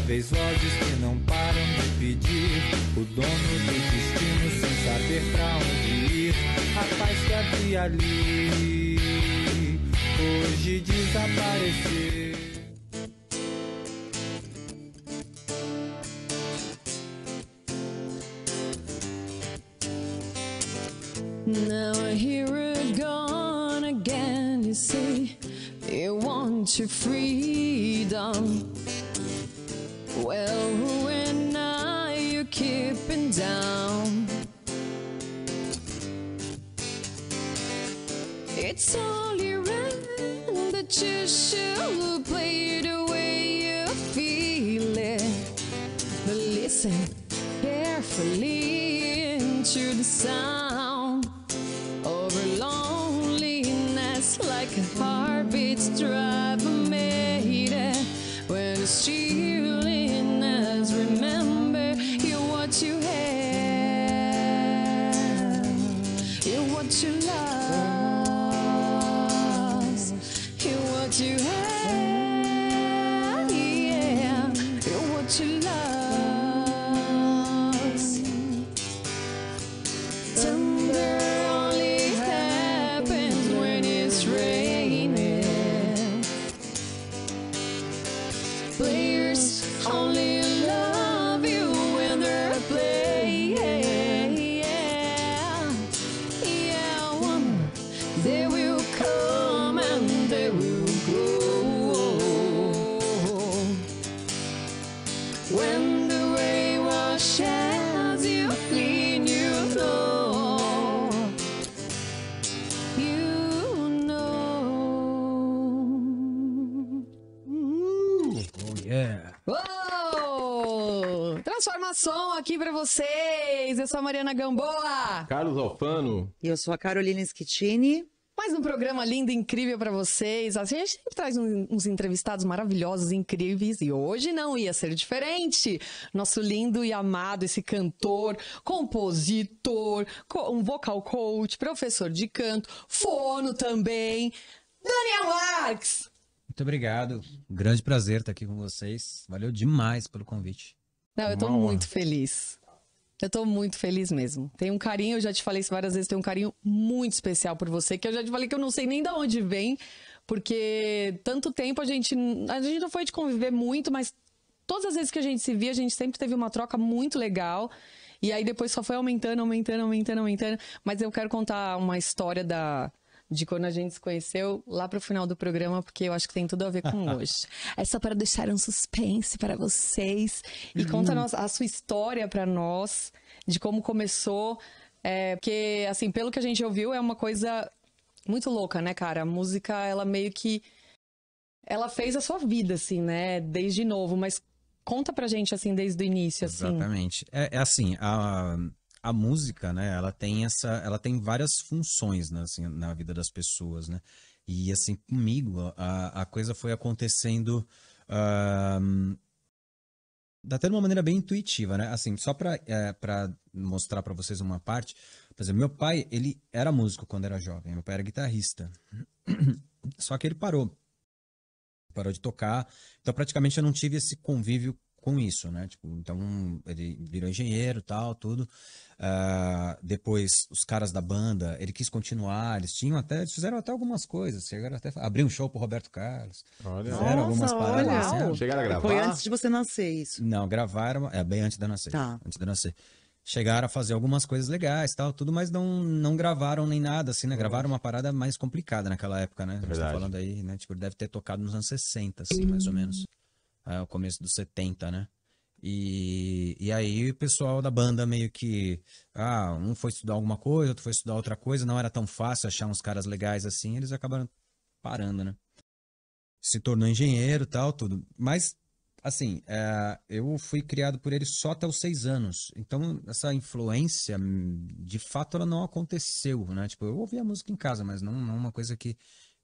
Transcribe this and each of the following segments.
Incontáveis vozes que não param de pedir, o dono do destino sem saber pra onde ir. A paz que havia ali hoje desapareceu. Now I hear it gone again. You say you want your freedom. Well, when are you keeping down? It's only right that you should play the way you feel it. But listen carefully into the sound of her loneliness, like a heartbeat's drive made it. When it's stillness, remember you're what you have, you're what you lost, you're what you have, yeah, you're what you lost. Thunder only happens when it's raining. Players only love you when they're playing. Yeah, one they will come and they will go. When the rain washes you clean, you know. You know. Oh, yeah. Uou! Transformação aqui pra vocês. Eu sou a Mariana Gamboa. Carlos Alfano. E eu sou a Carolina Schettini. Mais um programa lindo e incrível pra vocês. Assim, a gente sempre traz uns entrevistados maravilhosos, incríveis. E hoje não ia ser diferente. Nosso lindo e amado, esse cantor, compositor, um vocal coach, professor de canto, fono também, Daniel Marques. Muito obrigado. Um grande prazer estar aqui com vocês. Valeu demais pelo convite. Não, eu tô Uma honra. muito feliz. Eu tô muito feliz mesmo. Tem um carinho, eu já te falei isso várias vezes, tem um carinho muito especial por você, que eu já te falei que eu não sei nem de onde vem, porque tanto tempo a gente não foi de conviver muito, mas todas as vezes que a gente se via, a gente sempre teve uma troca muito legal. E aí depois só foi aumentando. Mas eu quero contar uma história de quando a gente se conheceu lá pro final do programa, porque eu acho que tem tudo a ver com hoje. É só para deixar um suspense para vocês. E conta a sua história para nós, de como começou. Porque, assim, pelo que a gente ouviu, é uma coisa muito louca, né, cara? A música, ela meio que... Ela fez a sua vida, assim, né? Desde novo. Mas conta pra gente, assim, desde o início, assim. Exatamente. É assim, a música, né, ela tem várias funções, né, assim, na vida das pessoas, né? E assim, comigo, a coisa foi acontecendo até de uma maneira bem intuitiva, né? Assim, só para mostrar para vocês uma parte, por exemplo, meu pai, ele era músico quando era jovem, meu pai era guitarrista. Só que ele parou de tocar, então praticamente eu não tive esse convívio com isso, né? Tipo, então ele virou engenheiro, tal, tudo. Depois os caras da banda, ele quis continuar, eles fizeram até algumas coisas, chegaram até abrir um show pro Roberto Carlos. Olha. Fizeram algumas Nossa, paradas olha. assim. Chegaram a gravar? Foi antes de você nascer isso. Não, gravaram, bem antes de eu nascer. Tá. Antes de eu nascer. Chegaram a fazer algumas coisas legais, tal, tudo, mas não gravaram nem nada, assim, né? Gravaram uma parada mais complicada naquela época, né? A gente tá Verdade. falando aí, né? Tipo, ele deve ter tocado nos anos 60, assim, mais ou menos. O começo dos 70, né? E aí o pessoal da banda meio que... um foi estudar alguma coisa, outro foi estudar outra coisa. Não era tão fácil achar uns caras legais assim. Eles acabaram parando, né? Se tornou engenheiro e tal, tudo. Mas, assim, eu fui criado por ele só até os 6 anos. Então, essa influência, de fato, ela não aconteceu, né? Tipo, eu ouvia música em casa, mas não uma coisa que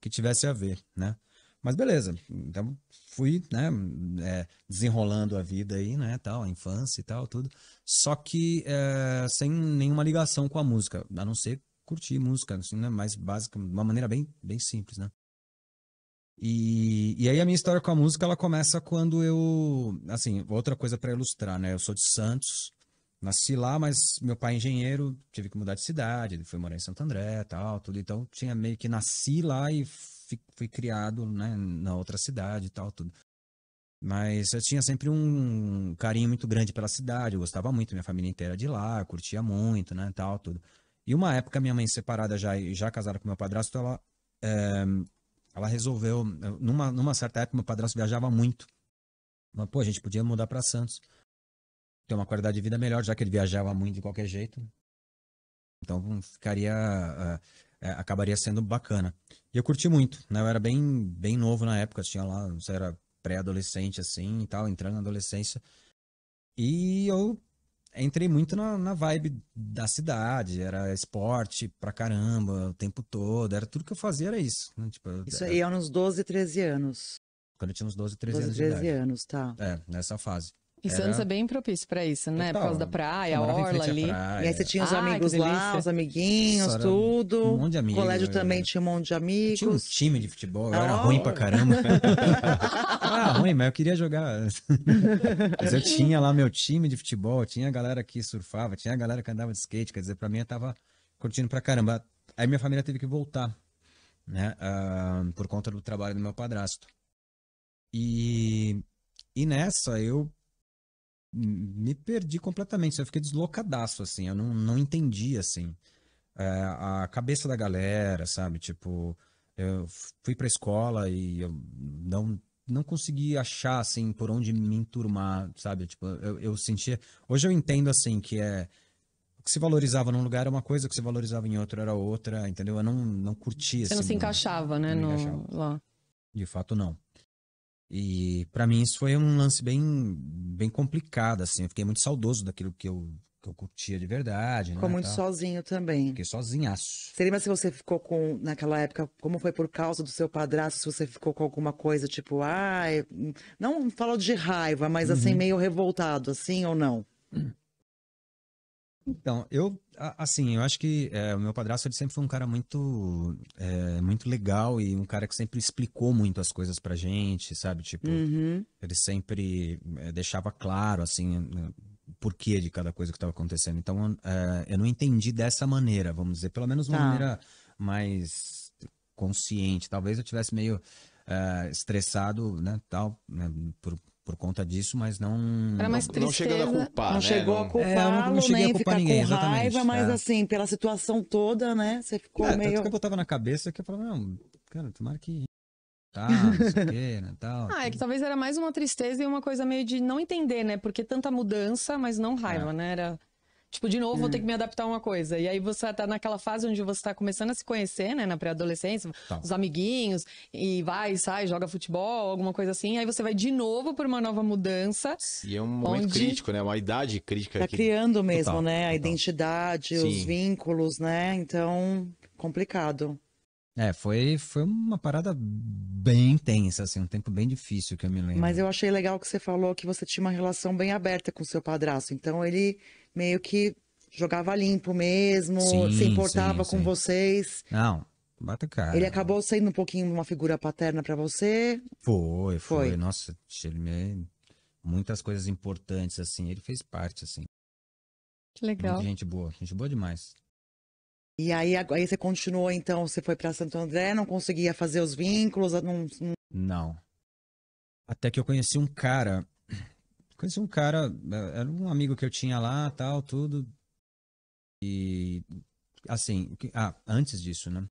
tivesse a ver, né? Mas beleza, então fui, né, desenrolando a vida aí, né, tal, a infância e tal, tudo. Só que sem nenhuma ligação com a música, a não ser curtir música, assim, né, mais básica, de uma maneira bem simples, né. E aí a minha história com a música, ela começa quando eu, assim, outra coisa para ilustrar, né? Eu sou de Santos, nasci lá, mas meu pai é engenheiro, tive que mudar de cidade, ele foi morar em Santo André, tal, tudo. Então tinha meio que nasci lá e fui criado, né, na outra cidade, tal, tudo. Mas eu tinha sempre um carinho muito grande pela cidade, eu gostava muito, minha família inteira de lá, eu curtia muito, né, tal, tudo. E uma época, minha mãe separada já, e já casada com meu padrasto, ela resolveu, numa certa época, meu padrasto viajava muito. Mas, pô, a gente podia mudar para Santos, ter uma qualidade de vida melhor, já que ele viajava muito de qualquer jeito. Então, acabaria sendo bacana. E eu curti muito, né? Eu era bem novo na época, tinha lá, você era pré-adolescente assim e tal, entrando na adolescência. E eu entrei muito na vibe da cidade, era esporte pra caramba, o tempo todo, era tudo que eu fazia era isso, né? Tipo, Isso aí é uns 12, 13 anos. quando eu tinha uns 12, 13 12, anos de 13 idade. anos, tá. Nessa fase. E Santos é Era bem propício pra isso, né? Por total. causa da praia, Eu a morava em orla frente à ali. praia. E aí você tinha os Ah, amigos que lá, delícia. os amiguinhos, Nossa, era tudo. um monte de amigos, Colégio né? também tinha um monte de Eu tinha um amigos. time de futebol, eu era Oh. ruim pra caramba. Eu era ruim, mas eu queria jogar. Mas eu tinha lá meu time de futebol, tinha a galera que surfava, tinha a galera que andava de skate, quer dizer, pra mim eu tava curtindo pra caramba. Aí minha família teve que voltar, né, por conta do trabalho do meu padrasto. E nessa eu me perdi completamente, eu fiquei deslocadaço, assim, eu não entendi, assim, a cabeça da galera, sabe, tipo, eu fui pra escola e eu não consegui achar, assim, por onde me enturmar, sabe, tipo, eu sentia, hoje eu entendo, assim, o que se valorizava num lugar era uma coisa, o que se valorizava em outro era outra, entendeu, eu não curtia Você esse não se mundo, encaixava, né? não me encaixava, Lá. de fato não. E pra mim isso foi um lance bem complicado, assim. Eu fiquei muito saudoso daquilo que eu curtia de verdade, Ficou né, muito tal. sozinho também. Fiquei sozinhaço. Você lembra se você ficou com, naquela época, como foi por causa do seu padrasto, se você ficou com alguma coisa, tipo, não falou de raiva, mas assim, Uhum. meio revoltado, assim ou não? Então, assim, eu acho que o meu padrasto ele sempre foi um cara muito legal e um cara que sempre explicou muito as coisas pra gente, sabe? Tipo, Uhum. ele sempre deixava claro, assim, o porquê de cada coisa que estava acontecendo. Então, eu não entendi dessa maneira, vamos dizer, pelo menos uma Tá. maneira mais consciente. Talvez eu tivesse meio estressado, né, tal, né, por conta disso, mas não. Era mais Não chegando a tristeza. culpar, Não né? chegou a eu não culpá-lo, cheguei a nem culpar ficar ninguém, com exatamente. raiva, mas É. assim, pela situação toda, né? Você ficou Tanto meio. que eu botava na cabeça que eu falava, não, cara, tomara que tá, não sei o quê, né, tal. Ah, é que talvez era mais uma tristeza e uma coisa meio de não entender, né? Porque tanta mudança, mas não raiva, né? Era tipo, de novo, vou ter que me adaptar a uma coisa. E aí você tá naquela fase onde você tá começando a se conhecer, né? Na pré-adolescência, Tal. os amiguinhos, e vai, sai, joga futebol, alguma coisa assim. Aí você vai de novo por uma nova mudança. E é um momento Onde- crítico, né? Uma idade crítica Tá que criando mesmo, Total, né? A total. identidade, os Sim. vínculos, né? Então, complicado. Foi uma parada bem intensa, assim, um tempo bem difícil que eu me lembro. Mas eu achei legal que você falou que você tinha uma relação bem aberta com seu padrasto. Então, ele meio que jogava limpo mesmo, Sim, se importava sim, com sim. vocês. Não, bata cara. Ele acabou sendo um pouquinho uma figura paterna pra você. Foi. Foi. Nossa, muitas coisas importantes, assim, ele fez parte, assim. Que legal. Muita gente boa demais. E aí você continuou, então, você foi pra Santo André, não conseguia fazer os vínculos, Não. Até que eu conheci um cara. Era um amigo que eu tinha lá, tal, tudo. E, assim, antes disso, né?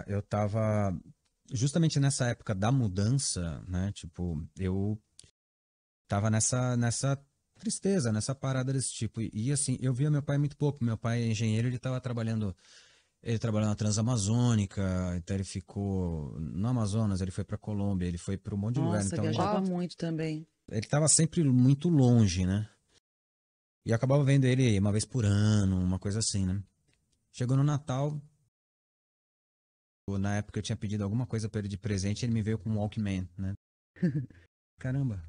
Eu tava justamente nessa época da mudança, né? Tipo, eu tava nessa tristeza, nessa parada desse tipo. E assim, eu via meu pai muito pouco. Meu pai é engenheiro, ele trabalhou na Transamazônica, então ele ficou no Amazonas, ele foi pra Colômbia, ele foi pra um monte de lugar. Nossa, Então viajava muito também. ele tava sempre muito longe, né? E eu acabava vendo ele uma vez por ano, uma coisa assim, né? Chegou no Natal, na época eu tinha pedido alguma coisa pra ele de presente, ele me veio com um Walkman, né? Caramba.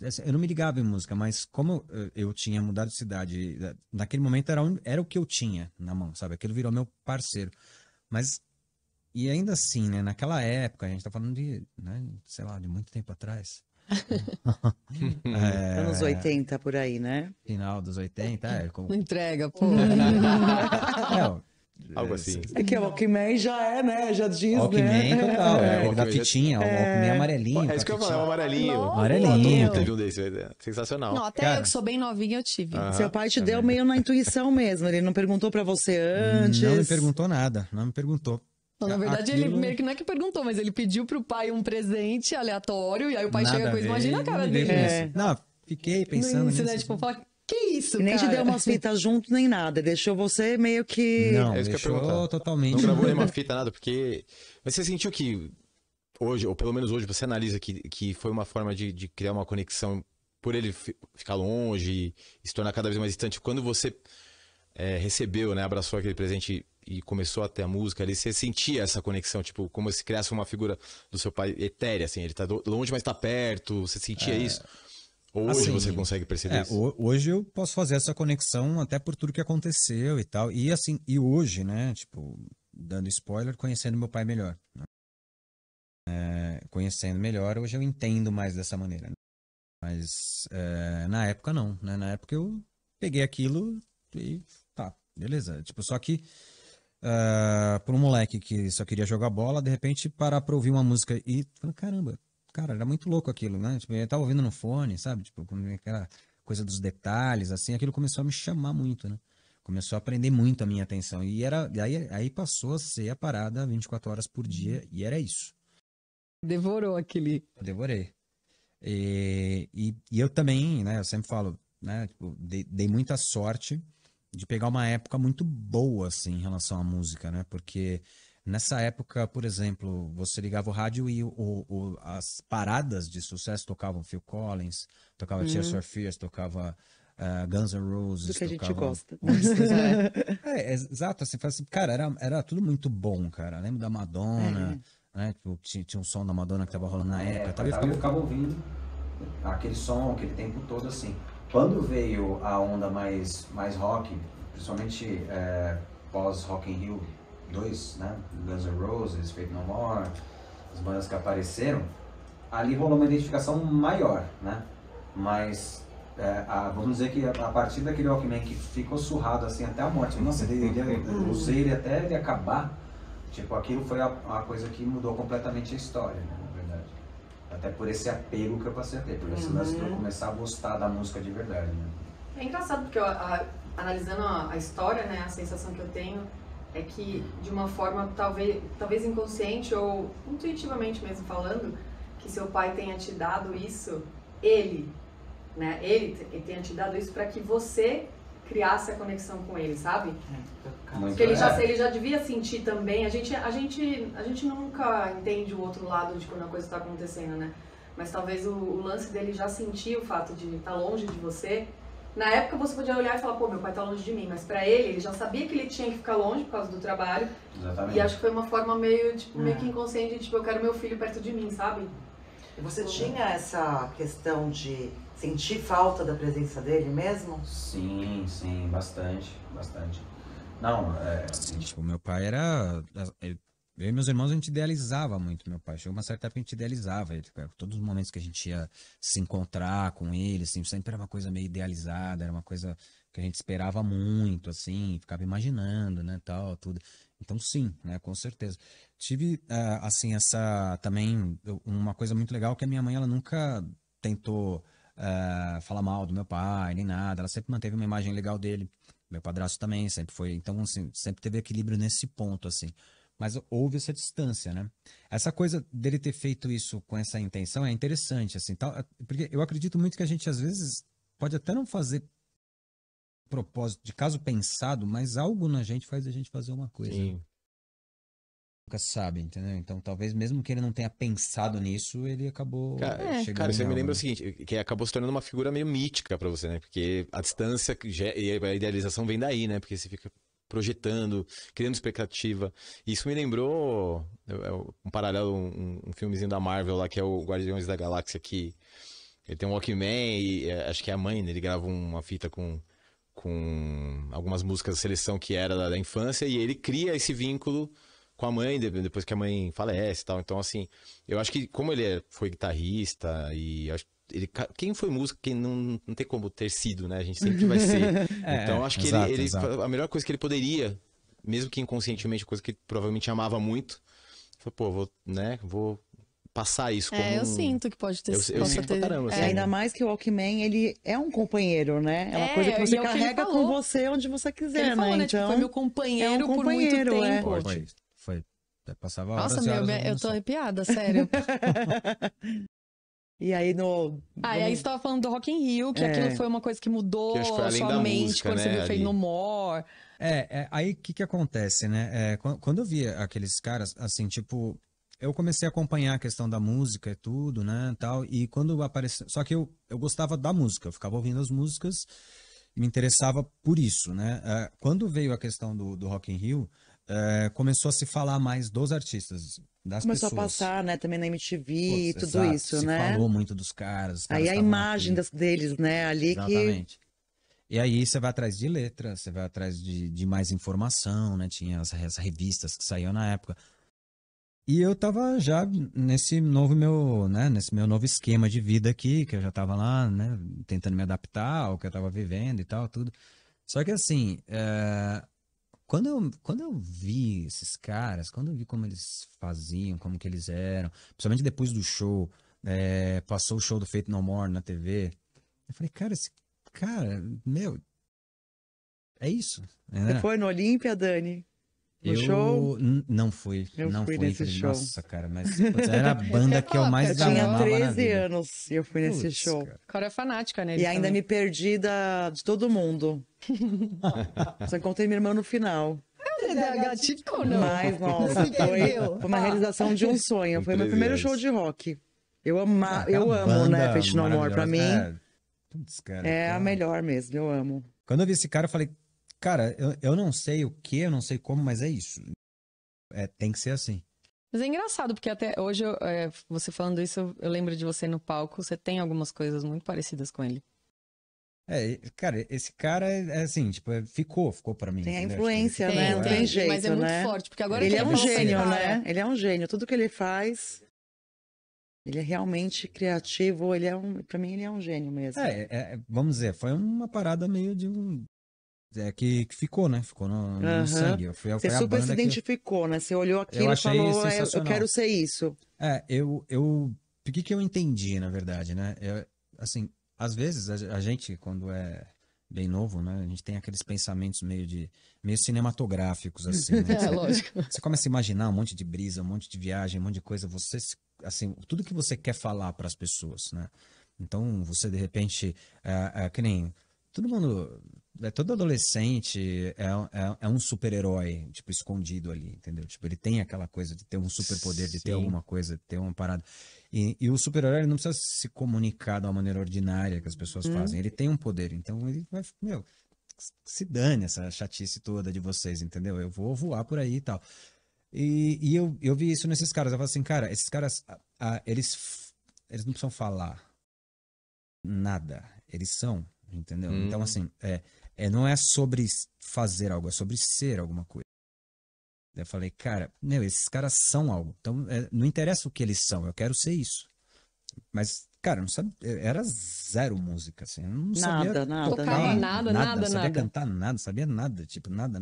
Assim, eu não me ligava em música, mas como eu tinha mudado de cidade, naquele momento era o que eu tinha na mão, sabe? Aquilo virou meu parceiro. Mas E ainda assim, né? Naquela época, a gente tá falando de, né, sei lá, de muito tempo atrás. Anos 80 por aí, né? Final dos 80, Não entrega, pô. Algo assim. É que o Walkman já é, né? Já diz, Walkman né? total, É, aquele da Walkman já- fitinha, o Walkman amarelinho. É isso que eu ia falar, é o amarelinho. Nossa, Amarelinho. Teve um desse, sensacional. Não, até Cara. eu que sou bem novinha, eu tive. Seu pai te deu meio na intuição mesmo. Ele não perguntou pra você antes. Não me perguntou nada, não me perguntou. Não, na verdade, Aquilo- ele meio que não é que perguntou, mas ele pediu pro pai um presente aleatório, e aí o pai Nada chega com a isso. ver, Imagina a cara não veio dele. nisso. Não, fiquei pensando No início, né? nisso. Tipo, fala, que isso, E nem te cara? deu umas fitas junto, nem nada. Deixou você meio que... Não, É isso que eu ia deixou perguntar. totalmente. Não gravou nenhuma fita, nada, porque... Mas você sentiu que hoje, ou pelo menos hoje, você analisa que foi uma forma de criar uma conexão por ele ficar longe e se tornar cada vez mais distante. Quando você recebeu, né, abraçou aquele presente e começou a ter a música ali, você sentia essa conexão, tipo, como se criasse uma figura do seu pai etérea, assim, ele tá longe, mas tá perto, você sentia isso? Ou hoje Assim, você consegue perceber isso? Hoje eu posso fazer essa conexão até por tudo que aconteceu e tal. E assim, e hoje, né, tipo, dando spoiler, conhecendo meu pai melhor. Né? Conhecendo melhor, hoje eu entendo mais dessa maneira. Né? Mas na época não, né? Na época eu peguei aquilo e tá, beleza. Tipo, só que por um moleque que só queria jogar bola, de repente parar pra ouvir uma música e falar, caramba, cara, era muito louco aquilo, né? Tipo, eu tava ouvindo no fone, sabe? Tipo, aquela coisa dos detalhes, assim, aquilo começou a me chamar muito, né? Começou a prender muito a minha atenção. E aí passou a ser a parada 24 horas por dia, e era isso. Devorou aquele... Eu devorei. E eu também, né? Eu sempre falo, né? Tipo, dei muita sorte de pegar uma época muito boa, assim, em relação à música, né? Porque nessa época, por exemplo, você ligava o rádio e as paradas de sucesso tocavam Phil Collins, tocava Tears for Fears, tocava Guns N' Roses. Do que a gente tocava gosta. músicas, exato, assim, assim, cara, era tudo muito bom, cara. Lembro da Madonna, né? Tipo, tinha um som da Madonna que tava rolando na época. Eu ficava ouvindo aquele som, aquele tempo todo, assim. Quando veio a onda mais rock, principalmente pós Rock in Rio 2, né? Guns N' Roses, Faith No More, as bandas que apareceram, ali rolou uma identificação maior, né? Mas vamos dizer que a partir daquele Walkman que ficou surrado assim até a morte, nossa, eu usei ele até ele acabar, tipo, aquilo foi a coisa que mudou completamente a história, né? Na verdade. Até por esse apego que eu passei a ter, por esse lance de eu começar a gostar da música de verdade, né? É engraçado porque analisando a história, né, a sensação que eu tenho é que de uma forma talvez inconsciente ou intuitivamente mesmo falando, que seu pai tenha te dado isso, ele tenha te dado isso para que você criasse a conexão com ele, sabe? Porque ele já devia sentir também. A gente nunca entende o outro lado de quando a coisa está acontecendo, né? Mas talvez o lance dele já sentir o fato de estar longe de você. Na época você podia olhar e falar, pô, meu pai tá longe de mim, mas pra ele já sabia que ele tinha que ficar longe por causa do trabalho. Exatamente. E acho que foi uma forma meio que inconsciente, tipo, eu quero meu filho perto de mim, sabe? E você tinha essa questão de sentir falta da presença dele mesmo? Sim, bastante. Não, tipo, meu pai era... Eu e meus irmãos, a gente idealizava muito meu pai. Chegou uma certa época que a gente idealizava ele. Cara. Todos os momentos que a gente ia se encontrar com ele, assim, sempre era uma coisa meio idealizada, era uma coisa que a gente esperava muito, assim, ficava imaginando, né, tal, tudo. Então, sim, né, com certeza. Tive, assim, também, uma coisa muito legal, que a minha mãe, ela nunca tentou falar mal do meu pai, nem nada. Ela sempre manteve uma imagem legal dele. Meu padrasto também sempre foi. Então, assim, sempre teve equilíbrio nesse ponto, assim. Mas houve essa distância, né? Essa coisa dele ter feito isso com essa intenção é interessante, assim, tal, porque eu acredito muito que a gente, às vezes, pode até não fazer propósito de caso pensado, mas algo na gente faz a gente fazer uma coisa. Sim. Nunca sabe, entendeu? Então, talvez mesmo que ele não tenha pensado nisso, ele acabou chegando Cara, você em me algo, lembra né? o seguinte, que acabou se tornando uma figura meio mítica pra você, né? Porque a distância e a idealização vem daí, né? Porque você fica projetando, criando expectativa. E isso me lembrou um paralelo, um filmezinho da Marvel lá, que é o Guardiões da Galáxia, que ele tem um Walkman e acho que é a mãe dele grava uma fita com algumas músicas da seleção que era da infância, e ele cria esse vínculo com a mãe, depois que a mãe falece e tal. Então, assim, eu acho que como ele foi guitarrista e acho quem foi músico, quem não tem como ter sido, né? A gente sempre vai ser. Então, acho que exato, ele exato. a melhor coisa que ele poderia, mesmo que inconscientemente, coisa que ele provavelmente amava muito, foi, pô, vou passar isso como eu sinto que pode ter eu possa sinto pra ter- caramba, E assim. ainda mais que o Walkman, ele é um companheiro, né? É uma coisa que e você é o que ele carrega com falou. você onde você Que quiser, ele falou, né? né? Tipo, foi meu companheiro, por muito companheiro, é. tempo. Foi. Eu passava horas Nossa, e horas eu ouvindo tô som. arrepiada, sério. E aí no... E aí você tava falando do Rock in Rio, que aquilo foi uma coisa que mudou Que acho que foi a além sua da mente música, quando você né, viu Fade ali. No More. Aí o que acontece, né? Quando eu via aqueles caras, assim, tipo, eu comecei a acompanhar a questão da música e tudo, né, tal, e quando apareceu, só que eu gostava da música, eu ficava ouvindo as músicas, me interessava por isso, né? Quando veio a questão do Rock in Rio, começou a se falar mais dos artistas, das Começou pessoas. a passar, né? Também na MTV e Putz, tudo exato, isso, se né? falou muito dos caras, os caras Aí a estavam imagem aqui. deles, né? Ali que... Exatamente. E aí você vai atrás de letra, você vai atrás de mais informação, né? Tinha as revistas que saíam na época. E eu tava já nesse meu novo esquema de vida aqui, que eu já tava lá, né? Tentando me adaptar ao que eu tava vivendo e tal, tudo. Só que assim, quando eu vi esses caras, quando eu vi como eles faziam, como que eles eram, principalmente depois do show, passou o show do Faith No More na TV, eu falei, cara, esse cara, meu, é isso. Você foi no Olímpia, Dani? No Eu show? não fui, Eu não fui fui, nesse falei, show. nossa, cara, mas putz, era a banda que eu falar, mais porque eu Tinha amava na 13 vida. anos e eu fui nesse Putz, show. cara. O cara é fanática, né? E ainda me perdi de todo mundo. Só encontrei minha irmã no final. TDAH típico ou não? Mas, nossa, foi uma realização de um sonho. Com Foi meu 13 primeiro anos. show de rock. Eu Aquela amo, né, banda Faith No More. Pra mim, maravilhosa. Putz, cara, é a aquela- melhor mesmo, eu amo. Quando eu vi esse cara, eu falei, cara, eu não sei o que, eu não sei como, mas é isso. Tem que ser assim. Mas é engraçado, porque até hoje, você falando isso, eu lembro de você no palco, você tem algumas coisas muito parecidas com ele. Cara, esse cara é assim, tipo, ficou pra mim. Tem a entendeu? influência, Acho que né? ele Não ficou, tem jeito, mas é muito né? forte, porque agora Ele que é um fala esse gênio, cara, né? Ele é um gênio. Tudo que ele faz, ele é realmente criativo. Pra mim, ele é um gênio mesmo. Vamos dizer, foi uma parada meio de um. Que ficou, né? Ficou no Aham. sangue. Você Foi a super se banda que identificou, né? Você olhou aquilo e achei falou, eu sensacional. quero ser isso. O que eu entendi, na verdade, né? Assim, às vezes a gente, quando é bem novo, né? A gente tem aqueles pensamentos meio cinematográficos, assim, né? É, lógico. Você começa a imaginar um monte de brisa, um monte de viagem, um monte de coisa. Assim, tudo que você quer falar para as pessoas, né? Então, você, de repente, que nem todo mundo, todo adolescente é um super-herói, tipo, escondido ali, entendeu? Tipo, ele tem aquela coisa de ter um superpoder, de ter Sim. alguma coisa, de ter uma parada. E o super-herói ele não precisa se comunicar de uma maneira ordinária que as pessoas fazem. Ele tem um poder, então ele vai, se dane essa chatice toda de vocês, entendeu? Eu vou voar por aí e tal. E eu vi isso nesses caras. Eu falo assim, cara, esses caras, eles não precisam falar nada. Eles são, entendeu? Então, assim, não é sobre fazer algo, é sobre ser alguma coisa. Eu falei, cara, esses caras são algo. Então, não interessa o que eles são, eu quero ser isso. Mas, cara, não sabe, era zero música, assim. Eu não sabia Nada, Tocava nem- nada, sabia nada. cantar nada, sabia nada, tipo, nada.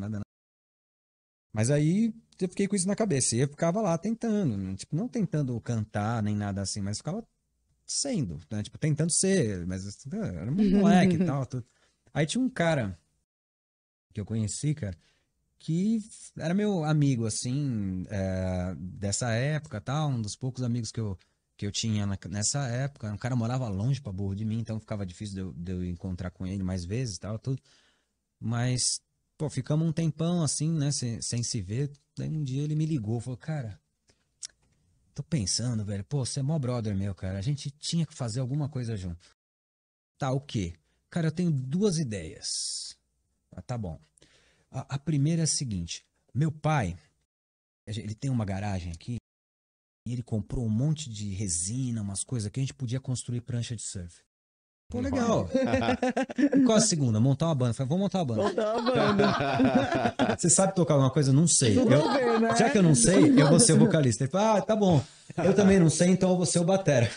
Mas aí eu fiquei com isso na cabeça. E eu ficava lá tentando, né? Tipo, não tentando cantar nem nada assim, mas ficava sendo, né? Tipo, tentando ser, mas era um moleque e tal. Tudo. Aí tinha um cara que eu conheci, cara, que era meu amigo, assim, dessa época, tal, um dos poucos amigos que eu tinha nessa época. Um cara morava longe pra burro de mim, então ficava difícil de eu encontrar com ele mais vezes, tal, tudo. Mas, pô, ficamos um tempão assim, né, sem se ver. Daí um dia ele me ligou, falou, cara, tô pensando, velho, pô, você é mó brother meu, cara, a gente tinha que fazer alguma coisa junto. Tá, o quê? Cara, eu tenho duas ideias. Tá bom. A primeira é a seguinte, meu pai, ele tem uma garagem aqui, e ele comprou um monte de resina, umas coisas que a gente podia construir prancha de surf. Pô, legal. E qual a segunda? Montar uma banda. Eu falei, vou montar uma banda. Voltar a banda. Você sabe tocar alguma coisa? Não sei. Tudo a ver, né? Já que eu não sei, eu vou ser o vocalista. Ele falou, tá bom. Eu também não sei, então eu vou ser o batera.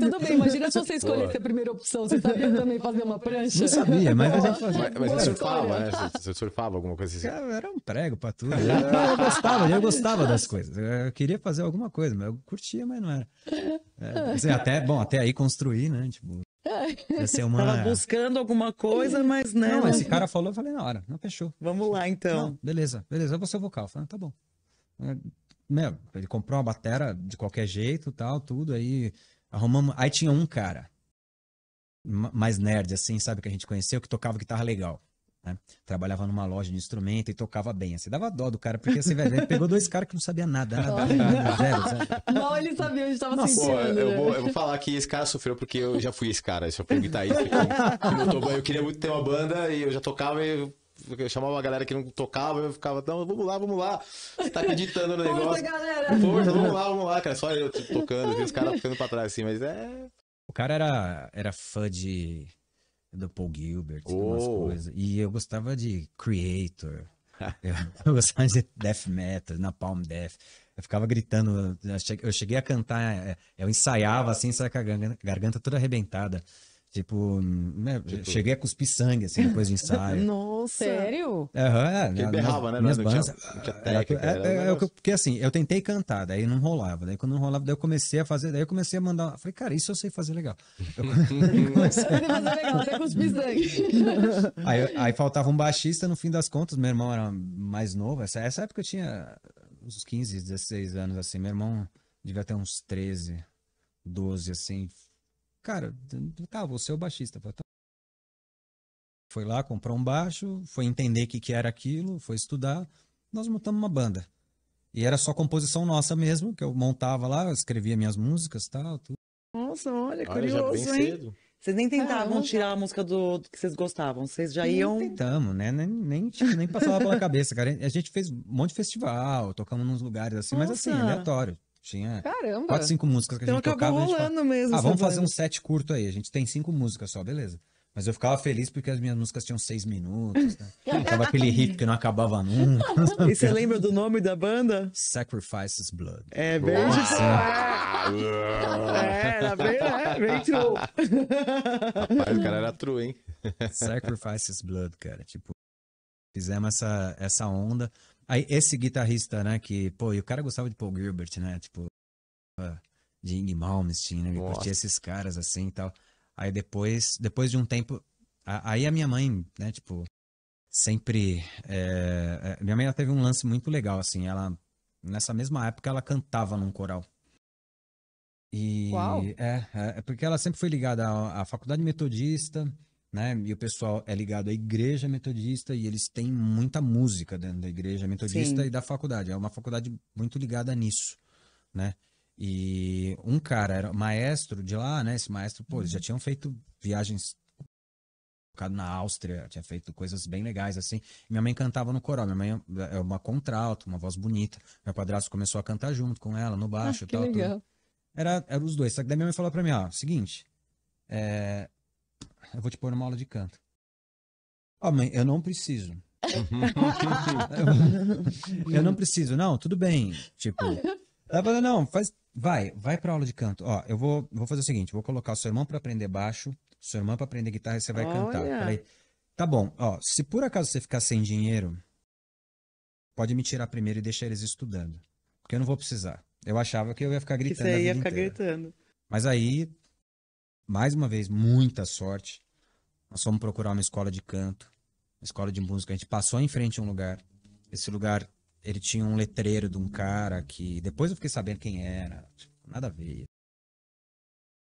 Tudo bem, imagina se você escolhesse a primeira opção. Você sabia também fazer uma prancha? Não sabia, mas a gente fazia. Mas você surfava, né? Você surfava alguma coisa assim? Cara, era um prego pra tudo. Eu gostava das coisas. Eu queria fazer alguma coisa, mas eu curtia, mas não era. Assim, até aí construir, né? Tipo, ia ser uma... Tava buscando alguma coisa, mas né, Não, esse cara falou, eu falei, na hora, não, fechou. Vamos lá, então. Não, beleza, eu vou ser o vocal. Eu falei, tá bom. Ele comprou uma batera de qualquer jeito, tal, tudo, aí arrumamos. Aí tinha um cara, mais nerd, assim, sabe, que a gente conheceu, que tocava guitarra legal. Né? Trabalhava numa loja de instrumento e tocava bem. Assim, dava dó do cara, porque assim, velho, ele pegou dois caras que não sabiam nada. Zero. Mal ele sabia onde estava Pô, sentindo. eu vou falar que esse cara sofreu porque eu já fui esse cara. Eu já fui um guitarrista eu queria muito ter uma banda e eu já tocava e eu chamava uma galera que não tocava, eu ficava, não, vamos lá. Você tá acreditando no negócio. Força, galera! Força, vamos lá, cara. Só eu tocando, assim, os caras ficando pra trás, assim, mas O cara era fã do Paul Gilbert, umas coisas. E eu gostava de Creator. Eu gostava de Death Metal, Napalm Death. Eu ficava gritando. Eu cheguei a cantar. Eu ensaiava assim, saia com a garganta toda arrebentada. Tipo, cheguei a cuspir sangue, assim, depois do ensaio. Nossa. Sério? Porque berrava, né? Minhas Não bandas. tinha técnica, Porque assim, eu tentei cantar, daí não rolava. Daí quando não rolava, daí eu comecei a fazer, daí eu comecei a mandar. Falei, cara, isso eu sei fazer legal. Até cuspir sangue. Aí faltava um baixista, no fim das contas, meu irmão era mais novo. Essa época eu tinha uns 15, 16 anos, assim. Meu irmão devia ter uns 13, 12, assim. Cara, tá, vou ser o baixista. Foi lá, comprou um baixo, foi entender o que era aquilo, foi estudar. Nós montamos uma banda. E era só composição nossa mesmo, que eu montava lá, eu escrevia minhas músicas e tal, tudo. Nossa, olha, Olha, já bem curioso, hein? cedo. Vocês nem tentavam Caramba. tirar a música do que vocês gostavam, vocês já iam... Tentamos, né? Nem passava pela cabeça, cara. A gente fez um monte de festival, tocamos nos lugares assim, mas assim, Nossa. aleatório. Tinha Caramba! 4, 5 músicas que a Então gente acabou tocava. A gente falava, rolando mesmo. essa vamos fazer banda. um set curto aí. A gente tem 5 músicas só, beleza. Mas eu ficava feliz porque as minhas músicas tinham 6 minutos, né? Tava aquele hit que não acabava nunca. E você lembra do nome da banda? Sacrifices Blood. É bem era bem true. Rapaz, o cara era true, hein? Sacrifices Blood, cara. Tipo, fizemos essa onda. Aí esse guitarrista, né, que, pô, e o cara gostava de Paul Gilbert, né? Tipo, de Yngwie Malmsteen, né? Ele curtia esses caras assim e tal. Aí depois de um tempo, aí a minha mãe, né, tipo, sempre, minha mãe ela teve um lance muito legal, assim, ela, nessa mesma época, ela cantava num coral. E, Uau. porque ela sempre foi ligada à faculdade metodista, né, e o pessoal é ligado à igreja metodista e eles têm muita música dentro da igreja metodista Sim. e da faculdade, é uma faculdade muito ligada nisso, né. E um cara era maestro de lá, né? Esse maestro, pô, eles já tinham feito viagens tocado na Áustria, tinha feito coisas bem legais, assim. E minha mãe cantava no coral. Minha mãe é uma contralto, uma voz bonita. Meu padrasto começou a cantar junto com ela, no baixo e Que tal. legal. Tudo. Era os dois. Só que daí minha mãe falou pra mim, ó, seguinte, eu vou te pôr numa aula de canto. Ó, mãe, eu não preciso. Eu não preciso. Não, tudo bem. Tipo, ela falou, não, vai pra aula de canto. Ó, eu vou fazer o seguinte, vou colocar o seu irmão pra aprender baixo, o seu irmão pra aprender guitarra e você vai cantar. Olha. Falei, tá bom, ó, se por acaso você ficar sem dinheiro, pode me tirar primeiro e deixar eles estudando. Porque eu não vou precisar. Eu achava que eu ia ficar Que gritando a você ia vida ficar inteira. gritando. Mas aí, mais uma vez, muita sorte. Nós fomos procurar uma escola de canto, uma escola de música. A gente passou em frente a um lugar. Esse lugar, ele tinha um letreiro de um cara que... Depois eu fiquei sabendo quem era. Tipo, nada a ver.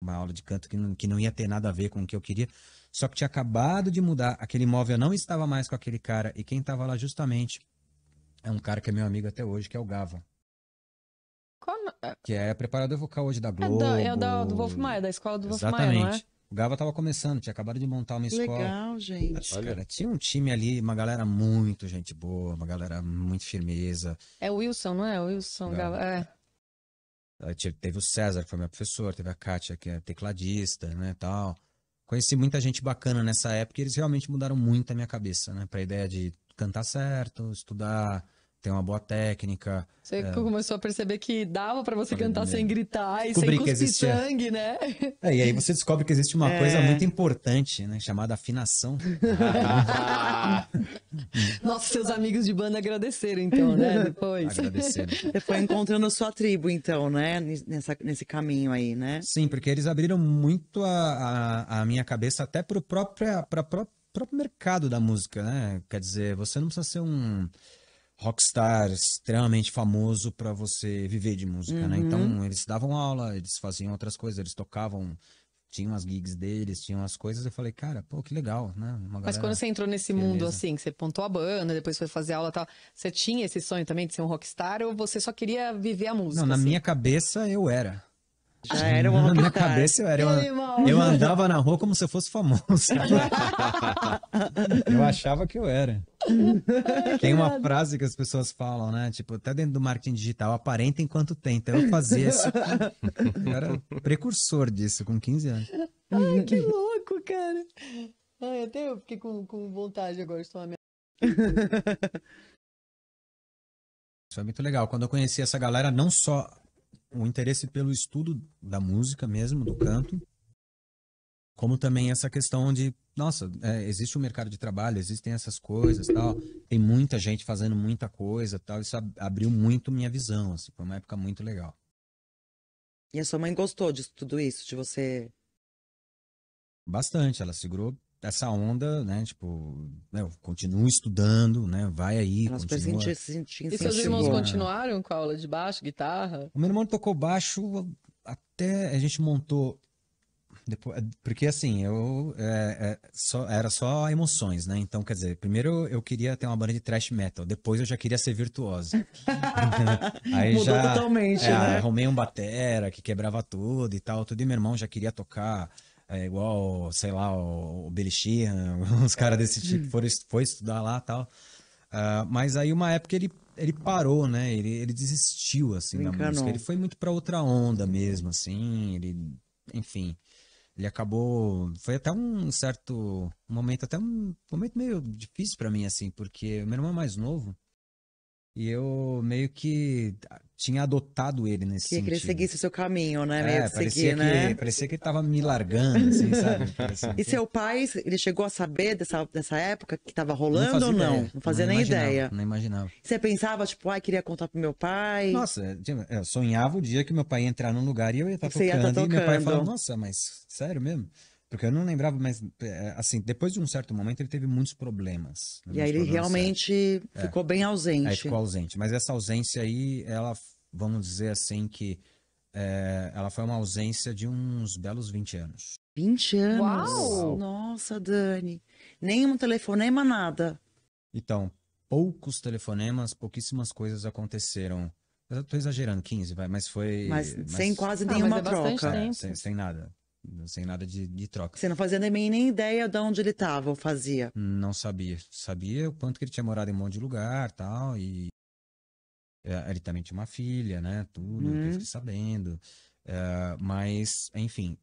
Uma aula de canto que não ia ter nada a ver com o que eu queria. Só que tinha acabado de mudar. Aquele imóvel não estava mais com aquele cara. E quem estava lá justamente é um cara que é meu amigo até hoje, que é o Gava. Que é preparador vocal hoje da Globo. Do Wolf Maia, da escola do Wolf Maia, Exatamente. não é? O Gava tava começando, tinha acabado de montar uma escola. Legal, gente. Cara, tinha um time ali, uma galera muito gente boa, uma galera muito firmeza. É o Wilson, não é? O Wilson. Gava. Aí teve o César, que foi meu professor, teve a Kátia, que é tecladista, né, tal. Conheci muita gente bacana nessa época e eles realmente mudaram muito a minha cabeça, né, pra ideia de cantar certo, estudar, ter uma boa técnica. Você começou a perceber que dava pra você Falei, cantar sem meu, gritar e descobri sem que cuspir existia. sangue, né? E aí você descobre que existe uma coisa muito importante, né, chamada afinação. Nossa, seus amigos de banda agradeceram, então, né? Depois. Agradecendo. Você foi encontrando sua tribo, então, né? Nesse caminho aí, né? Sim, porque eles abriram muito a minha cabeça até para o próprio mercado da música, né? Quer dizer, você não precisa ser um rockstar extremamente famoso para você viver de música, né? Então, eles davam aula, eles faziam outras coisas, eles tocavam, tinham as gigs deles, tinham as coisas. Eu falei, cara, pô, que legal, né? Uma Mas galera... quando você entrou nesse mundo, beleza. assim, que você pontou a banda, depois foi fazer aula e tal, você tinha esse sonho também de ser um rockstar ou você só queria viver a música? Não, na assim? minha cabeça eu era. Já era um Na minha rockstar. cabeça eu era. E aí, irmão? Eu andava na rua como se eu fosse famoso. Eu achava que eu era. Tem uma frase que as pessoas falam, né? Tipo, até dentro do marketing digital, aparenta enquanto tenta. Eu fazia isso. Eu era precursor disso, com 15 anos. Ai, que louco, cara. Ai, até eu fiquei com vontade agora de tomar minha... Isso foi muito legal. Quando eu conheci essa galera, não só o interesse pelo estudo da música mesmo, do canto, como também essa questão de, nossa, existe um mercado de trabalho, existem essas coisas, tal, tem muita gente fazendo muita coisa, tal, isso abriu muito minha visão, assim, foi uma época muito legal. E a sua mãe gostou de tudo isso, de você... Bastante, ela segurou essa onda, né, tipo, eu continuo estudando, né, vai aí, Ela super continua. se E seus irmãos incentivou. continuaram com a aula de baixo, guitarra? O meu irmão tocou baixo até a gente montou. Depois, porque assim, era só emoções, né? Então, quer dizer, primeiro eu queria ter uma banda de thrash metal, depois eu já queria ser virtuoso. Aí Mudou totalmente, né? arrumei um batera que quebrava tudo e tal, tudo, e meu irmão já queria tocar igual, sei lá, o Billy Sheehan, uns caras desse tipo, foi estudar lá e tal. Mas aí uma época ele parou, né? Ele desistiu, assim, da Encanou. música. Ele foi muito pra outra onda mesmo, assim, enfim... Ele acabou. Foi até um certo momento, até um momento meio difícil pra mim, assim, porque o meu irmão é mais novo e eu meio que tinha adotado ele nesse Que ele sentido. seguisse o seu caminho, né? Meio que parecia seguir, né? parecia que ele tava me largando, assim, sabe? Parecia E que- seu pai, ele chegou a saber dessa época que tava Não rolando fazia ou não? ideia, Não fazia nem imaginava, ideia. Não imaginava. Você pensava, tipo, ai, queria contar pro meu pai. Nossa, eu sonhava o dia que meu pai ia entrar num lugar e eu ia estar Você ia tá tocando, e meu pai tocando. falava, nossa, mas sério mesmo? Porque eu não lembrava, mas assim, depois de um certo momento ele teve muitos problemas. Né, E aí muitos ele problemas realmente ficou bem ausente. Aí ficou ausente. Mas essa ausência aí, ela, vamos dizer assim, que ela foi uma ausência de uns belos 20 anos. 20 anos? Uau! Nossa, Dani. Nenhum telefonema, nada. Então, poucos telefonemas, pouquíssimas coisas aconteceram. Eu tô exagerando, 15, vai, mas foi... Mas sem quase mas nenhuma é bastante troca. tempo. sem nada. Sem nada de troca. Você não fazia nem ideia de onde ele tava, ou fazia. Não sabia. Sabia o quanto que ele tinha morado em um monte de lugar, tal, e ele também tinha uma filha, né, tudo, que eu fiquei sabendo. Mas, enfim,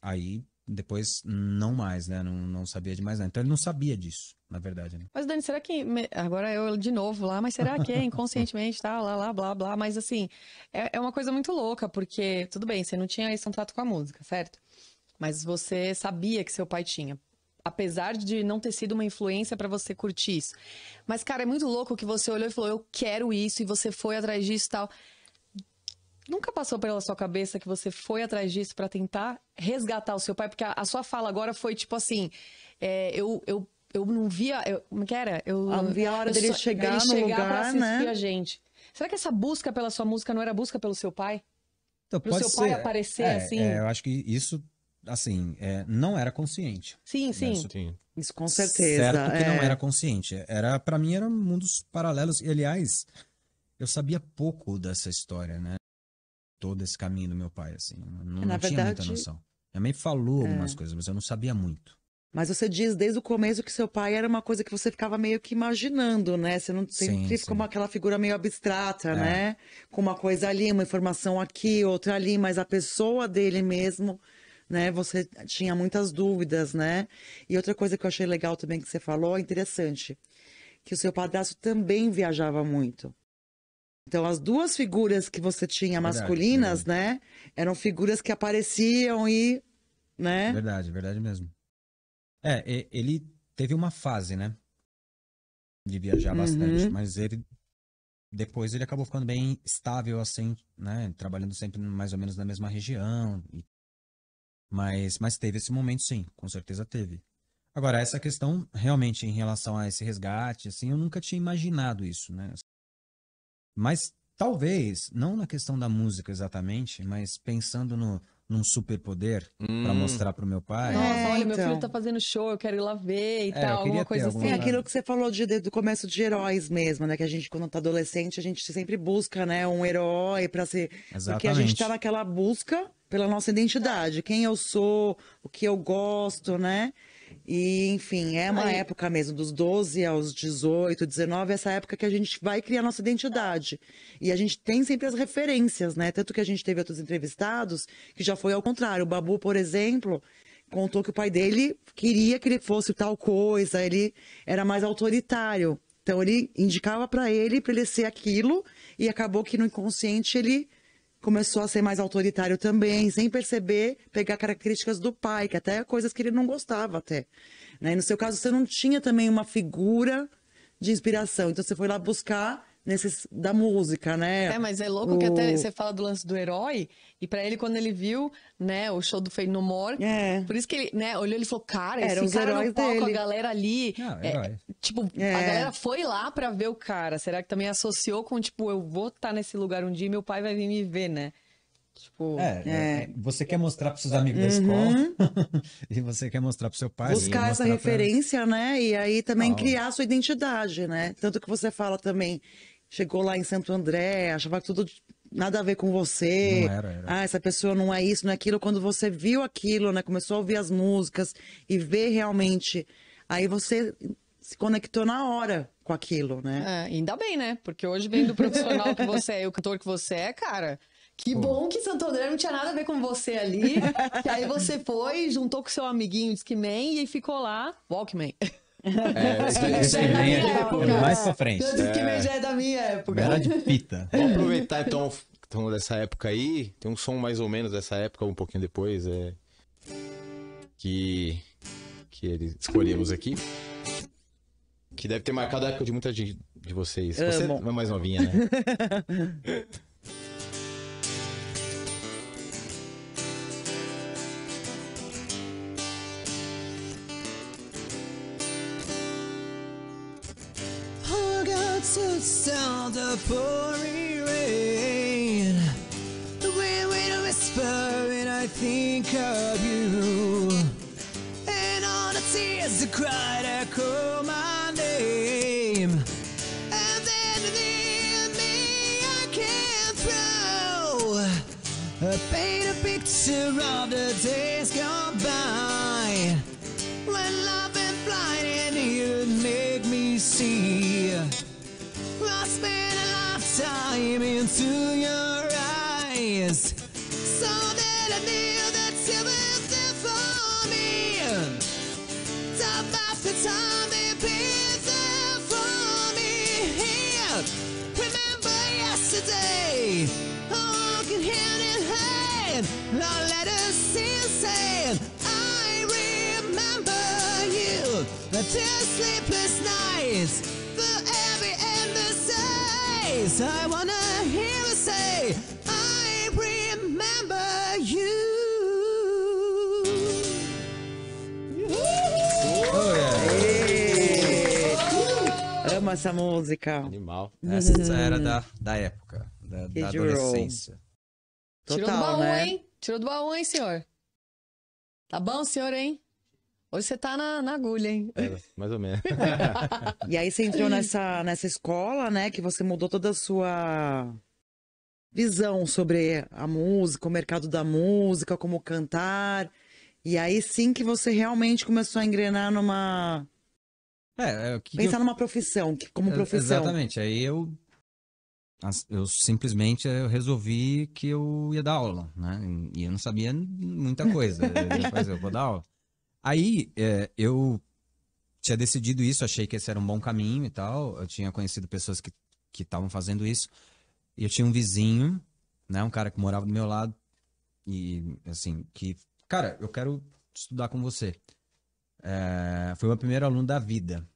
aí depois não mais, né, não sabia de mais nada. Então ele não sabia disso, na verdade, né. Mas, Dani, será que. Agora eu de novo lá, mas será que é inconscientemente, tá? Lá, blá, blá. Mas, assim, é uma coisa muito louca, porque, tudo bem, você não tinha esse contato com a música, certo? Mas você sabia que seu pai tinha. Apesar de não ter sido uma influência pra você curtir isso. Mas, cara, é muito louco que você olhou e falou, eu quero isso, e você foi atrás disso e tal. Nunca passou pela sua cabeça que você foi atrás disso pra tentar resgatar o seu pai? Porque a sua fala agora foi tipo assim, eu não via, como que era? Eu Não via a hora dele chegar no pra lugar, assistir né? a gente. Será que essa busca pela sua música não era busca pelo seu pai? Então, Pro pode seu pai ser. aparecer assim? Eu acho que isso, assim, não era consciente. Sim, sim. Sim. Isso com certeza. Certo que não é. era consciente. Para mim eram mundos paralelos. E, aliás, eu sabia pouco dessa história, né? Todo esse caminho do meu pai, assim. Não Na tinha verdade, muita noção. Minha mãe falou algumas coisas, mas eu não sabia muito. Mas você diz desde o começo que seu pai era uma coisa que você ficava meio que imaginando, né? Você não sempre ficou sim. aquela figura meio abstrata, É. né? Com uma coisa ali, uma informação aqui, outra ali, mas a pessoa dele mesmo, né? Você tinha muitas dúvidas, né? E outra coisa que eu achei legal também que você falou, interessante, que o seu padrasto também viajava muito. Então, as duas figuras que você tinha Verdade, masculinas, né? Eram figuras que apareciam e, né? Verdade mesmo. Ele teve uma fase, né? De viajar bastante, mas depois ele acabou ficando bem estável, assim, né? Trabalhando sempre mais ou menos na mesma região. Mas teve esse momento, sim, com certeza teve. Agora, essa questão, realmente, em relação a esse resgate, assim, eu nunca tinha imaginado isso, né? Mas talvez, não na questão da música exatamente, mas pensando num superpoder para mostrar pro meu pai. Nossa, olha, meu então. filho tá fazendo show, eu quero ir lá ver e eu tal, queria alguma ter coisa alguma assim. É coisa. aquilo que você falou do começo de heróis mesmo, né? Que a gente, quando tá adolescente, a gente sempre busca, né? Um herói pra ser... Porque a gente tá Exatamente. naquela busca pela nossa identidade. Quem eu sou, o que eu gosto, né? E, enfim, é uma Aí- época mesmo, dos 12 aos 18, 19, essa época que a gente vai criar nossa identidade. E a gente tem sempre as referências, né? Tanto que a gente teve outros entrevistados que já foi ao contrário. O Babu, por exemplo, contou que o pai dele queria que ele fosse tal coisa, ele era mais autoritário. Então ele indicava para ele ser aquilo e acabou que no inconsciente ele começou a ser mais autoritário também, sem perceber, pegar características do pai, que até coisas que ele não gostava até. Né? E no seu caso, você não tinha também uma figura de inspiração, então você foi lá buscar nesses da música, né? Mas é louco que até você fala do lance do herói, e pra ele, quando ele viu, né, o show do Fade No More, por isso que ele, né, olhou e falou, cara, Eram esse os cara heróis no palco, dele. a galera ali, Não, herói. tipo, a galera foi lá pra ver o cara, será que também associou com, tipo, eu vou estar nesse lugar um dia e meu pai vai vir me ver, né? Tipo, Você quer mostrar para seus amigos da escola e você quer mostrar para seu pai. Buscar essa referência, né? E aí também criar a sua identidade, né? Tanto que você fala também, chegou lá em Santo André, achava que tudo nada a ver com você. Não era. Ah, essa pessoa não é isso, não é aquilo. Quando você viu aquilo, né? Começou a ouvir as músicas e ver realmente. Aí você se conectou na hora com aquilo, né? ainda bem, né? Porque hoje vem do profissional que você é e o cantor que você é, cara. Que bom que Santo André não tinha nada a ver com você ali. Que aí você foi, juntou com seu amiguinho Discman e ficou lá. Walkman. Esse que vem é mais pra frente. Discman já é da minha época. Era de fita. Vamos aproveitar então dessa época aí. Tem um som mais ou menos dessa época, um pouquinho depois, que escolhemos aqui. Que deve ter marcado a época de muita de vocês. Você é mais novinha, né? To sound the pouring rain, the wind will whisper and I think of you, and all the tears that cried echo my name, and then within me I can throw paint a picture of the days gone by, when love and blind and you make me see. I spent a lifetime into your eyes, so that I knew that you were there for me. Time after time, they've been there for me. Remember yesterday, walking hand in hand, our letters still saying, I remember you. The sleepless nights, the every endless days. I wanna hear you say, I remember you. Amo essa música. Animal. Essa era da época, da adolescência. Tirou do Total, baú, né? hein? Tirou do baú, hein, senhor? Tá bom, senhor, hein? Hoje você tá na agulha, hein? Mais ou menos. E aí você entrou nessa escola, né? Que você mudou toda a sua visão sobre a música, o mercado da música, como cantar. E aí sim que você realmente começou a engrenar numa... Pensar numa profissão, como profissão. Exatamente. Aí eu simplesmente resolvi que eu ia dar aula, né? E eu não sabia muita coisa. Eu vou dar aula. Aí eu tinha decidido isso, achei que esse era um bom caminho e tal. Eu tinha conhecido pessoas que estavam fazendo isso. E eu tinha um vizinho, né? Um cara que morava do meu lado. E assim, cara, eu quero estudar com você. Foi o meu primeiro aluno da vida.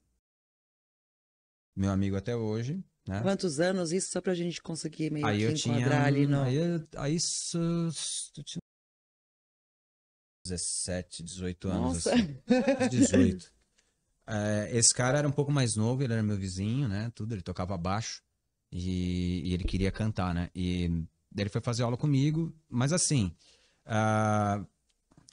Meu amigo até hoje, né? Quantos anos isso, só pra gente conseguir meio Aí que eu enquadrar ali no... Aí isso... Eu tinha 17, 18 anos, Nossa. assim. 18. Esse cara era um pouco mais novo, ele era meu vizinho, né? Tudo, ele tocava baixo e ele queria cantar, né? E daí ele foi fazer aula comigo, mas assim...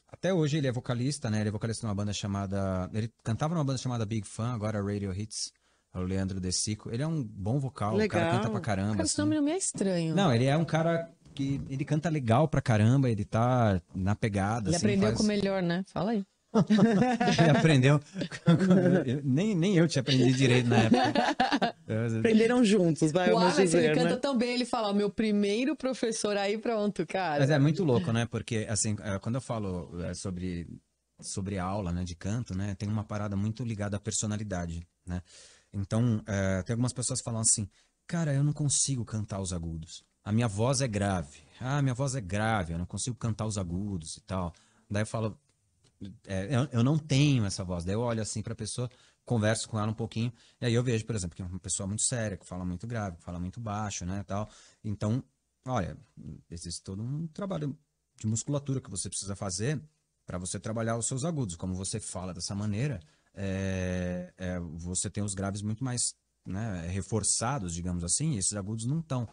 até hoje ele é vocalista, né? Ele é vocalista numa banda chamada... Ele cantava numa banda chamada Big Fan, agora Radio Hits. O Leandro De Sico. Ele é um bom vocal, o cara canta pra caramba. Cara, esse nome não me é estranho. Não, ele é um cara que ele canta legal pra caramba, ele tá na pegada. Ele assim, aprendeu com o melhor, né? Fala aí. Ele aprendeu. Nem eu tinha aprendido direito na época. Aprenderam juntos, vamos dizer, ele né? canta tão bem, ele fala, meu primeiro professor, aí pronto, cara. Mas é muito louco, né? Porque, assim, quando eu falo sobre a aula, né, de canto, né, tem uma parada muito ligada à personalidade, né? Então, tem algumas pessoas que falam assim, cara, eu não consigo cantar os agudos. A minha voz é grave. Minha voz é grave, eu não consigo cantar os agudos e tal. Daí eu falo, eu não tenho essa voz. Daí eu olho assim pra pessoa, converso com ela um pouquinho, e aí eu vejo, por exemplo, que é uma pessoa muito séria, que fala muito grave, que fala muito baixo, né, tal. Então, olha, existe todo um trabalho de musculatura que você precisa fazer para você trabalhar os seus agudos. Como você fala dessa maneira, você tem os graves muito mais, né, reforçados, digamos assim, e esses agudos não estão.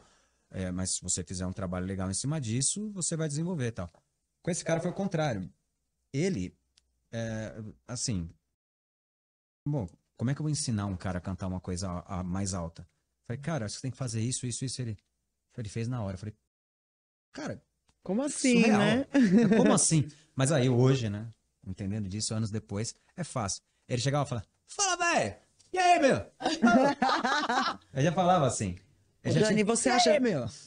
Mas se você fizer um trabalho legal em cima disso, você vai desenvolver e tal. Com esse cara foi o contrário. Ele, assim, bom, como é que eu vou ensinar um cara a cantar uma coisa mais alta? Falei, cara, você tem que fazer isso, isso, isso. Ele fez na hora. Falei, cara, como assim, surreal. né? Como assim? Mas aí hoje, né, entendendo disso, anos depois, é fácil. Ele chegava e falava, fala, velho! E aí, meu? Eu já falava assim. Dani, você acha,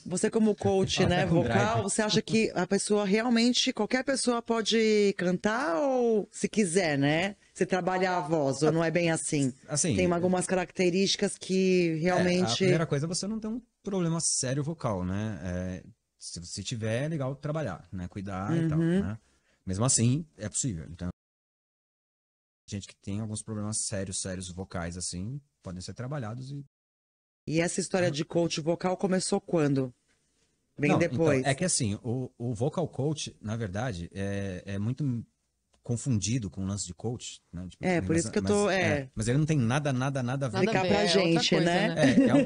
você como coach, né, vocal, você acha que a pessoa realmente, qualquer pessoa pode cantar ou se quiser, né? Você trabalha a voz, ou não é bem assim? Tem algumas características que realmente... A primeira coisa é você não ter um problema sério vocal, né? Se você tiver, é legal trabalhar, né? Cuidar e tal, né? Mesmo assim, é possível. Então, gente que tem alguns problemas sérios vocais, assim, podem ser trabalhados E essa história de coach vocal começou quando? Bem depois. Então, é que assim, o vocal coach, na verdade, é muito confundido com o lance de coach, né? Tipo, por isso que eu tô... mas ele não tem nada a ver. Explicar pra gente, coisa, né?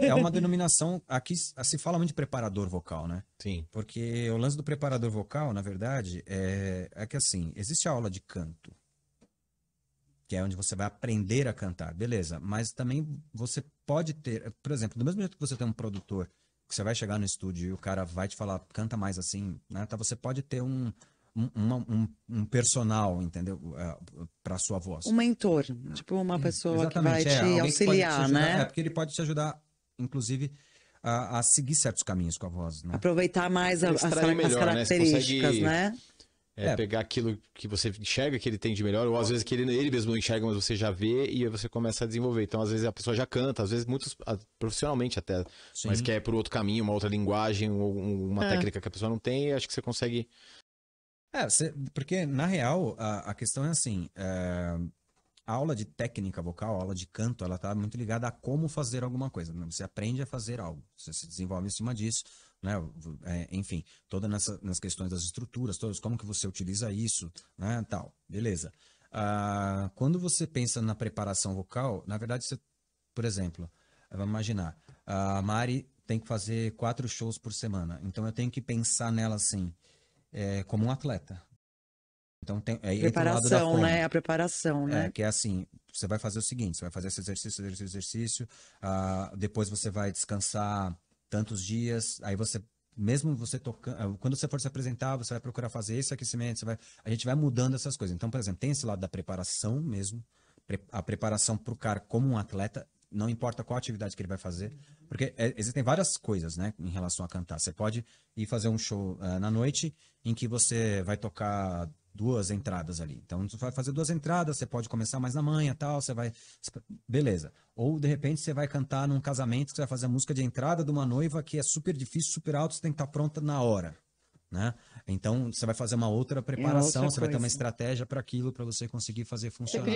É uma denominação, aqui se fala muito de preparador vocal, né? Sim. Porque o lance do preparador vocal, na verdade, é que assim, existe a aula de canto, que é onde você vai aprender a cantar, beleza. Mas também você pode ter, por exemplo, do mesmo jeito que você tem um produtor, que você vai chegar no estúdio e o cara vai te falar, canta mais assim, né? Então você pode ter um personal, entendeu? Para sua voz. Um mentor, tipo uma pessoa que vai te alguém auxiliar, que pode te ajudar, né? porque ele pode te ajudar, inclusive, a seguir certos caminhos com a voz, né? Aproveitar mais as melhor, características, né? né? Pegar aquilo que você enxerga que ele tem de melhor, ou às vezes que ele mesmo não enxerga, mas você já vê e aí você começa a desenvolver. Então, às vezes a pessoa já canta, às vezes muitos profissionalmente até, Sim. mas quer por outro caminho, uma outra linguagem, ou uma técnica que a pessoa não tem, e acho que você consegue... Porque, na real, a questão é assim, a aula de técnica vocal, a aula de canto, ela tá muito ligada a como fazer alguma coisa, né? Você aprende a fazer algo, você se desenvolve em cima disso, né? Enfim, todas nas questões das estruturas, como que você utiliza isso, né? Tal, beleza. Quando você pensa na preparação vocal, na verdade, por exemplo, vamos imaginar, a Mari tem que fazer 4 shows por semana, então eu tenho que pensar nela assim, como um atleta. Então tem preparação, né? A preparação, né? Que é assim, você vai fazer o seguinte, você vai fazer esse exercício, depois você vai descansar tantos dias, aí você mesmo você tocando, quando você for se apresentar, você vai procurar fazer esse aquecimento, a gente vai mudando essas coisas. Então, por exemplo, tem esse lado da preparação mesmo, a preparação para o cara como um atleta, não importa qual atividade que ele vai fazer, porque existem várias coisas, né, em relação a cantar. Você pode ir fazer um show na noite em que você vai tocar 2 entradas ali. Então, você vai fazer 2 entradas, você pode começar mais na manhã, tal, você vai... Beleza. Ou, de repente, você vai cantar num casamento, que você vai fazer a música de entrada de uma noiva que é super difícil, super alto, você tem que estar pronta na hora, né? Então, você vai fazer uma outra preparação, você vai ter uma estratégia para aquilo, para você conseguir fazer funcionar.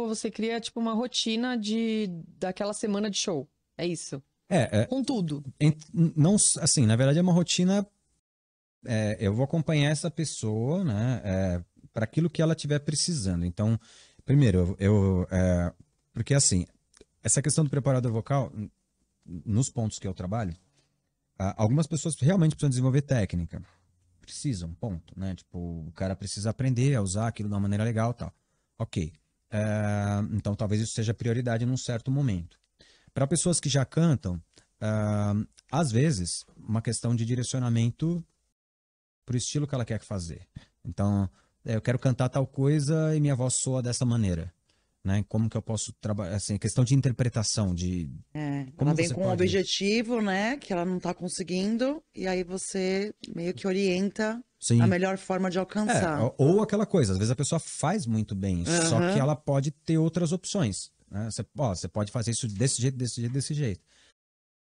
Você cria tipo uma rotina daquela semana de show. É isso? Com tudo. Não, assim, na verdade é uma rotina... eu vou acompanhar essa pessoa, né, para aquilo que ela estiver precisando. Então, primeiro, porque assim, essa questão do preparador vocal, nos pontos que eu trabalho, algumas pessoas realmente precisam desenvolver técnica. Precisam, ponto, né? Tipo, o cara precisa aprender a usar aquilo de uma maneira legal e tal. Ok. Então, talvez isso seja prioridade num certo momento. Para pessoas que já cantam, às vezes, uma questão de direcionamento pro estilo que ela quer fazer. Então, eu quero cantar tal coisa e minha voz soa dessa maneira, né? Como que eu posso trabalhar, assim, questão de interpretação, como ela vem você com um objetivo, né, que ela não tá conseguindo, e aí você meio que orienta a melhor forma de alcançar. Ou aquela coisa, às vezes a pessoa faz muito bem, só que ela pode ter outras opções, né? Você pode fazer isso desse jeito, desse jeito, desse jeito.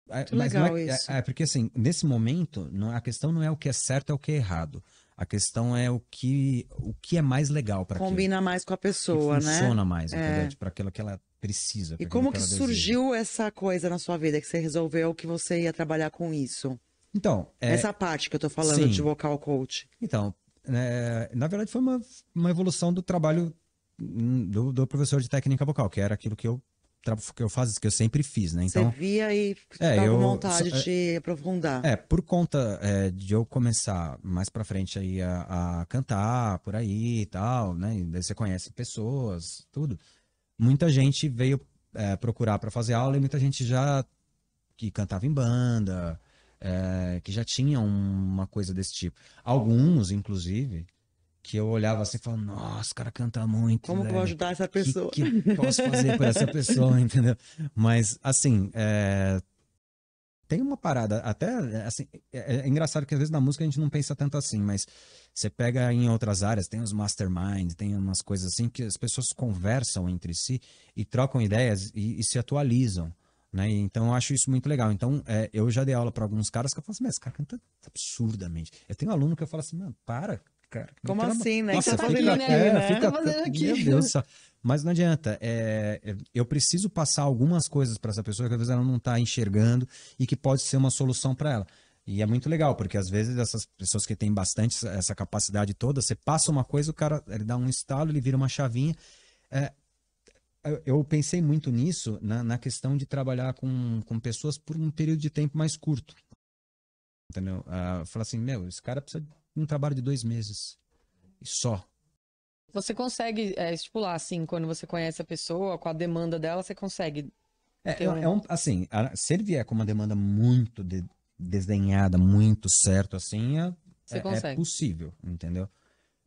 Mas legal não isso. Porque assim, nesse momento, a questão não é o que é certo, é o que é errado. A questão é o que é mais legal para combina mais com a pessoa, que né? funciona mais, entendeu? Para aquilo que ela precisa. E como que surgiu essa coisa na sua vida que você resolveu que você ia trabalhar com isso? Então, essa parte que eu tô falando sim. de vocal coach. Então, na verdade foi uma evolução do trabalho do professor de técnica vocal, que era aquilo que eu sempre fiz, né? Então, você via e ficava com vontade de aprofundar. Por conta de eu começar mais pra frente aí a cantar por aí e tal, né? E daí você conhece pessoas, tudo. Muita gente veio procurar para fazer aula e muita gente já que cantava em banda, que já tinha uma coisa desse tipo. Alguns, inclusive, que eu olhava assim e falava, nossa, o cara canta muito. Como que eu vou ajudar essa pessoa? Que posso fazer por essa pessoa, entendeu? Mas, assim, tem uma parada, até, assim, é engraçado que às vezes na música a gente não pensa tanto assim, mas você pega em outras áreas, tem os masterminds, tem umas coisas assim que as pessoas conversam entre si e trocam ideias e se atualizam, né? Então eu acho isso muito legal. Então eu já dei aula para alguns caras que eu falo assim, mas esse cara canta absurdamente. Eu tenho um aluno que eu falo assim, mano, para, cara. Como assim, né? Nossa, que você tá fazendo aqui, né? Tá fazendo aqui. Meu Deus do céu. Mas não adianta. Eu preciso passar algumas coisas para essa pessoa que às vezes ela não está enxergando e que pode ser uma solução para ela. E é muito legal, porque às vezes essas pessoas que têm bastante essa capacidade toda, você passa uma coisa, o cara ele dá um estalo, ele vira uma chavinha. Eu pensei muito nisso na questão de trabalhar com pessoas por um período de tempo mais curto. Entendeu? Falar assim, esse cara precisa de um trabalho de 2 meses. E só. Você consegue estipular, assim, quando você conhece a pessoa, com a demanda dela, você consegue... assim, se ele vier com uma demanda muito desdenhada, muito certo, assim, é possível, entendeu?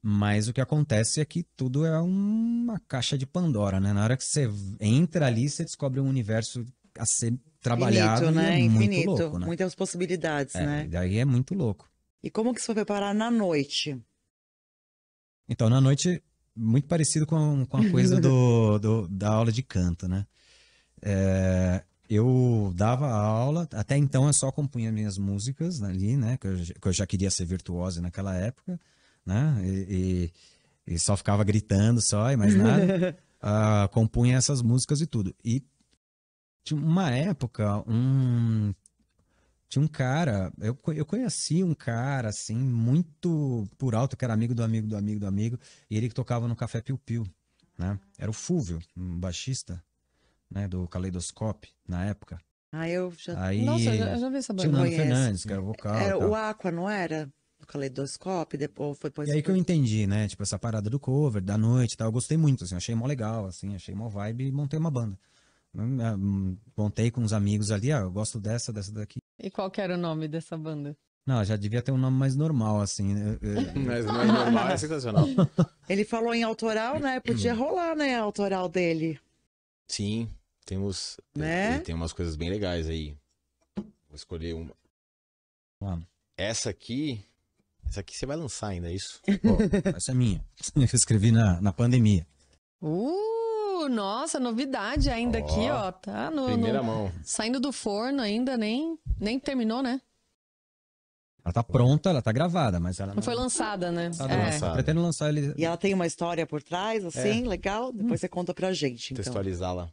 Mas o que acontece é que tudo é uma caixa de Pandora, né? Na hora que você entra ali, você descobre um universo a ser trabalhado. Infinito, né? Muito louco, né? Muitas possibilidades, né? Daí é muito louco. E como que você foi preparar na noite? Então, na noite, muito parecido com a coisa da aula de canto, né? Eu dava aula, até então eu só compunha minhas músicas ali, né? Que eu já queria ser virtuoso naquela época, né? E só ficava gritando só, e mais nada. Compunha essas músicas e tudo. E tinha uma época, tinha um cara, eu conheci um cara, assim, muito por alto, que era amigo do amigo do amigo do amigo, e ele que tocava no Café Piu Piu, né? Era o Fúvio, um baixista, né, do Caleidoscope, na época. Eu já... Aí, Nossa, eu já vi essa banda. tinha o Nando Fernandes, que era vocal. Era o Aqua, não era? O Caleidoscope, depois... E aí que eu entendi, né, tipo, essa parada do cover, da noite e tal, eu gostei muito, assim, achei mó legal, assim, achei mó vibe e montei uma banda. Montei com uns amigos ali, eu gosto dessa daqui. E qual que era o nome dessa banda? Não, já devia ter um nome mais normal, assim. Mas não é normal, é sensacional. Ele falou em autoral, né? Podia rolar, né? A autoral dele. Sim, temos. Né? Ele tem umas coisas bem legais aí. Vou escolher uma. Vamos. Essa aqui você vai lançar ainda, é isso? Pô, essa é minha. Eu escrevi na pandemia. Nossa, novidade ainda Ó, aqui, ó. Tá Primeira mão. saindo do forno ainda, nem terminou, né? Ela tá pronta, ela tá gravada, mas ela Não foi lançada, né? Tá É. lançada. Pretendo lançar ele. E ela tem uma história por trás, assim, legal? Depois você conta pra gente, então. Textualizá-la.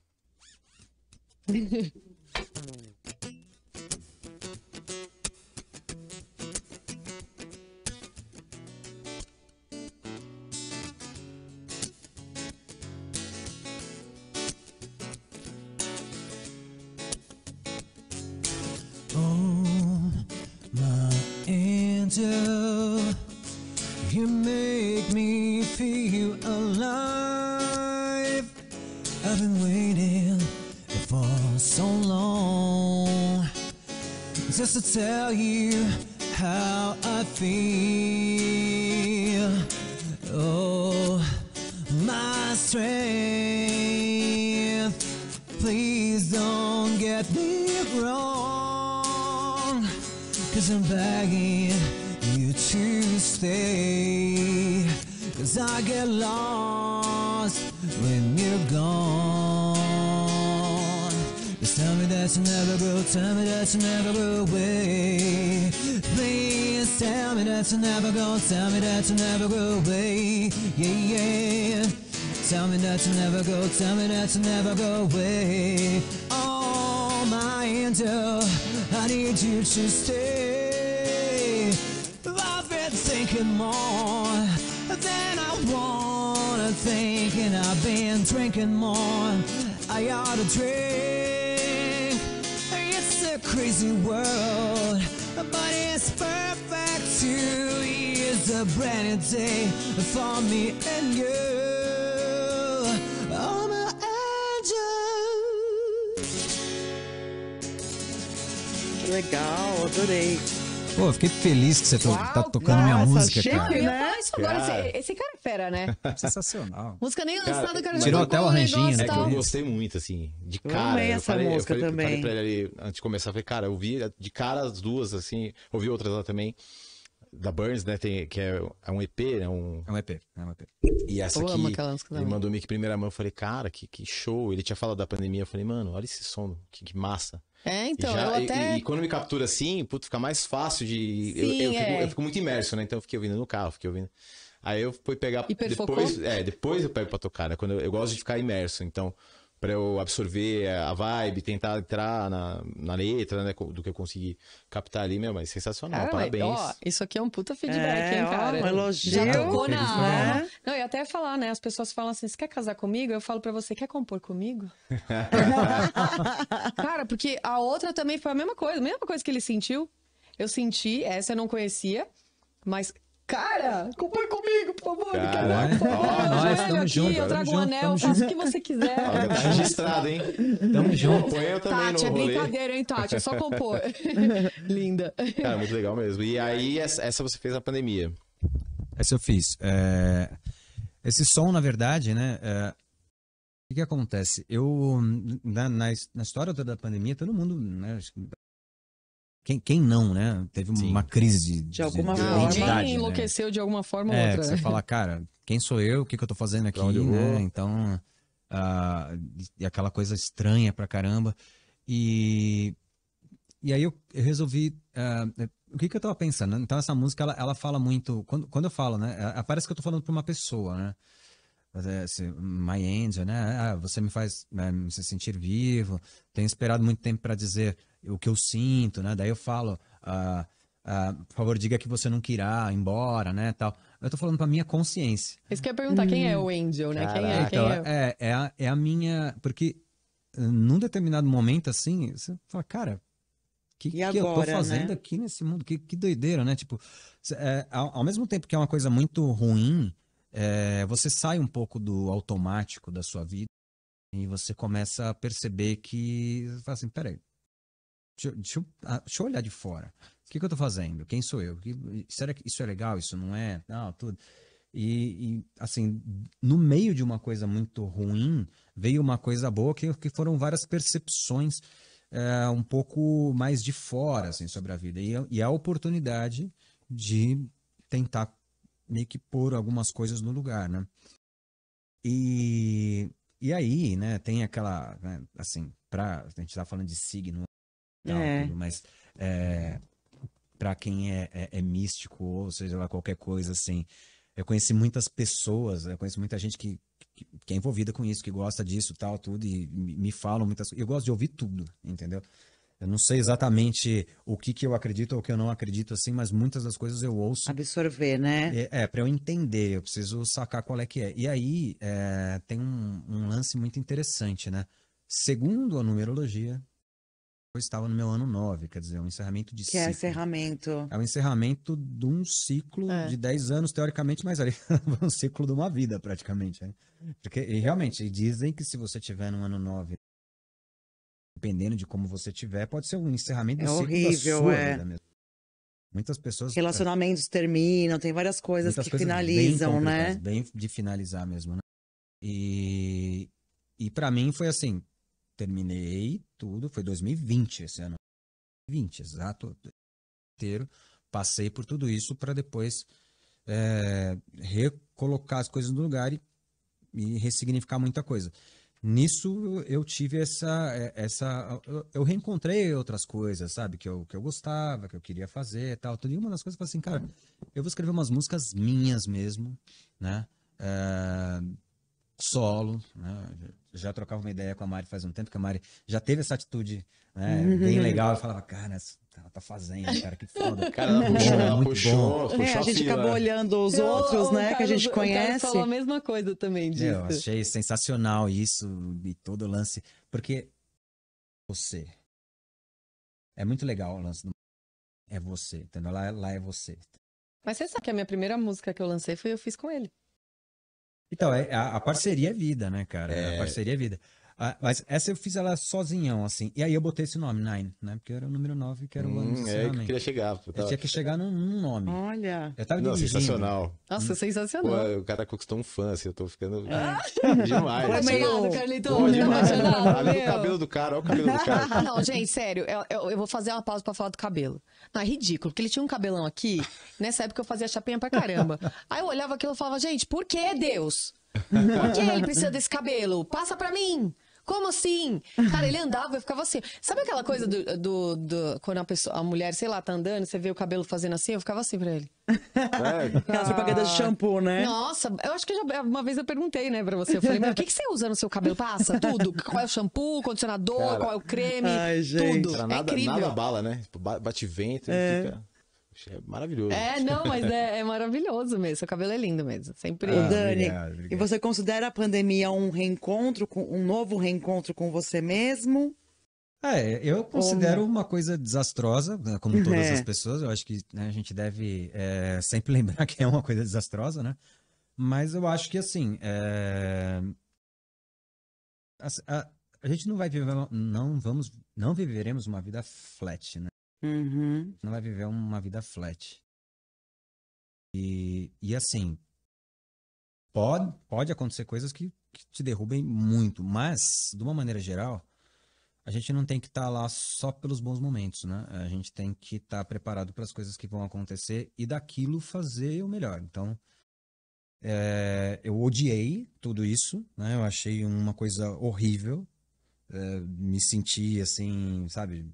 Oh, my angel, you make me feel alive. I've been waiting for so long just to tell you how I feel. Oh, my strength, please don't get me wrong, 'cause I'm begging you to stay, 'cause I get lost when you're gone. Just tell me that you never go, tell me that you never go away. Please tell me that you never go, tell me that you never go away. Yeah, yeah. Tell me that you never go, tell me that you never go away. Oh, my angel, I need you to stay. I've been thinking more than I wanna think, and I've been drinking more. I ought to drink. It's a crazy world, but it's perfect too. It's a brand new day for me and you. Oh, my angel. Que legal, adorei. Pô, eu fiquei feliz que você tá tocando minha nossa, música, chique, cara. Eu ia né? falar isso agora. Cara. Esse cara é fera, né? Sensacional. Música nem lançada, cara. tirou já até tocou o arranjinho, negócio né, e É que tal. eu gostei muito, assim, de Eu cara. amei essa música eu falei também. pra ele antes de começar, eu falei, cara, eu vi de cara as duas, assim, ouvi outras lá também, da Burns, né, que é um EP, né, É um EP, é um EP. e essa Eu amo aqui, aquela música ele também. mandou meio que em primeira mão, eu falei, cara, que show. Ele tinha falado da pandemia, eu falei, mano, olha esse som, que massa. É, então, e, já- eu até... e quando me captura assim, putz, fica mais fácil de... Sim, eu fico muito imerso, né, então eu fiquei ouvindo no carro, fiquei ouvindo... Aí eu fui pegar... Hiperfocou? Depois eu pego pra tocar, né, quando eu gosto de ficar imerso, então... Pra eu absorver a vibe, tentar entrar na letra, né? Do que eu consegui captar ali, meu, mas sensacional, Cara, parabéns. ó, isso aqui é um puta feedback, hein, ó, cara? um elogio. Já tocou Feliz na pra alma. caramba. Não, eu ia até falar, né? As pessoas falam assim, você quer casar comigo? Eu falo pra você, quer compor comigo? Cara, porque a outra também foi a mesma coisa que ele sentiu. Eu senti, essa eu não conhecia, mas... Cara, compõe comigo, por favor. Caraca, Por favor, ó, eu nós ajoelho estamos aqui, juntos, eu trago estamos um juntos, anel, estamos faço o juntos. que você quiser. Ó, tá registrado, hein? Tamo junto. Põe eu também Tati, no é rolê. brincadeira, hein, Tati? É só compor. Linda. Cara, muito legal mesmo. E aí, essa você fez na pandemia. Essa eu fiz. Esse som, na verdade, né? O que acontece? Eu, na história toda da pandemia, todo mundo, né? Quem não, né? Teve uma crise De alguma de forma. identidade, Alguém né? enlouqueceu de alguma forma ou É, outra. que você fala, cara, quem sou eu? O que eu tô fazendo aqui, Pra onde eu né? vou? Então, e aquela coisa estranha pra caramba. E aí eu resolvi... o que eu tava pensando? Então, essa música, ela fala muito... Quando eu falo, né? Parece que eu tô falando pra uma pessoa, né? My angel, né? Você me faz me sentir vivo. Tenho esperado muito tempo pra dizer o que eu sinto, né? Daí eu falo... por favor, diga que você nunca irá embora, né, tal. Eu tô falando pra minha consciência. Isso que eu ia perguntar, quem é o Angel, né? Caraca. Quem é? Então, é a minha... Porque num determinado momento, assim, você fala, cara, que eu tô agora, fazendo né? aqui nesse mundo? Que doideira, né? Tipo, ao mesmo tempo que é uma coisa muito ruim, você sai um pouco do automático da sua vida e você começa a perceber que... Você fala assim, peraí, deixa eu olhar de fora. O que eu tô fazendo? Quem sou eu? Será que isso é legal? Isso não é? Não, tudo. Assim, no meio de uma coisa muito ruim, veio uma coisa boa que foram várias percepções um pouco mais de fora, assim, sobre a vida. E a oportunidade de tentar meio que pôr algumas coisas no lugar, né? E aí, né, tem aquela, né, assim, a gente tá falando de signo e tal, tudo, mas para quem é místico, ou seja lá, qualquer coisa, assim, eu conheci muitas pessoas, eu conheço muita gente que é envolvida com isso, que gosta disso, tal, tudo, e me falam muitas coisas. Eu gosto de ouvir tudo, entendeu? Eu não sei exatamente o que eu acredito ou o que eu não acredito, assim, mas muitas das coisas eu ouço. Absorver, né? Para eu entender, eu preciso sacar qual é que é. E aí tem um lance muito interessante, né? Segundo a numerologia, eu estava no meu ano 9, quer dizer, um encerramento de Que ciclo. é encerramento. É o encerramento de um ciclo de 10 anos, teoricamente, mas ali um ciclo de uma vida, praticamente. Né? Porque, e realmente, dizem que se você tiver no ano 9, dependendo de como você tiver, pode ser um encerramento do ciclo horrível, da sua vida mesmo. Muitas pessoas... Relacionamentos terminam, tem várias coisas muitas que coisas finalizam, bem né? bem de finalizar mesmo, né? E para mim foi assim, terminei tudo, foi 2020 esse ano. 20, exato, inteiro. Passei por tudo isso para depois recolocar as coisas no lugar e ressignificar muita coisa. Nisso eu tive eu reencontrei outras coisas, sabe, que eu gostava, que eu queria fazer e tal, tudo. E uma das coisas foi assim, cara, eu vou escrever umas músicas minhas mesmo, né, solo, né? Já trocava uma ideia com a Mari faz um tempo, que a Mari já teve essa atitude, né, bem legal. Eu falava, cara, ela tá fazendo, cara, que foda. Cara, ela puxou a gente acabou olhando os outros, né, que a gente conhece. falou a mesma coisa também disso. Eu achei sensacional isso e todo o lance, porque você é muito legal o lance do é você, entendeu? Lá é você. Mas você sabe que a minha primeira música que eu lancei eu fiz com ele. Então, a parceria é vida, né, cara? A parceria é vida. Mas essa eu fiz ela sozinhão, assim. E aí eu botei esse nome, Nine, né? Porque era o número 9, que era o ano de que eu encerramento. queria chegar. Eu tinha que chegar num nome. Olha. Eu tava Não, dirigindo. sensacional. Nossa, Pô, sensacional. o cara conquistou um fã, assim, eu tô ficando demais. Foi meio- Apaixonado, Carlito. Pô, demais. Apaixonado, Além do meu. cabelo do cara, olha o cabelo do cara. Não, gente, sério, eu vou fazer uma pausa pra falar do cabelo. Não, é ridículo, porque ele tinha um cabelão aqui, nessa época eu fazia chapinha pra caramba. Aí eu olhava aquilo e falava, gente, por que Deus? Por que ele precisa desse cabelo? Passa pra mim! Como assim? Cara, ele andava e ficava assim. Sabe aquela coisa quando a mulher, sei lá, tá andando, você vê o cabelo fazendo assim? Eu ficava assim pra ele. Aquelas propagandas de shampoo, né? Nossa, eu acho que uma vez eu perguntei, né, pra você. Eu falei, meu, o que você usa no seu cabelo? Passa tudo? Qual é o shampoo, condicionador, Cara, qual é o creme? ai, gente. Tudo. Cara, É incrível. nada bala, né? Tipo, bate vento e fica... É maravilhoso. Não, mas é maravilhoso mesmo. Seu cabelo é lindo mesmo. Sempre. Ô, Dani, obrigado. e você considera a pandemia um novo reencontro com você mesmo? Eu considero uma coisa desastrosa, né, como todas as pessoas. Eu acho que, né, a gente deve sempre lembrar que é uma coisa desastrosa, né? Mas eu acho que, assim, a gente não vai viver, não viveremos uma vida flat, né? Uhum. Não vai viver uma vida flat. E assim, pode acontecer coisas que te derrubem muito, mas, de uma maneira geral, a gente não tem que estar lá só pelos bons momentos, né? A gente tem que estar preparado para as coisas que vão acontecer e daquilo fazer o melhor. Então, eu odiei tudo isso, né? Eu achei uma coisa horrível. Me senti, assim, sabe...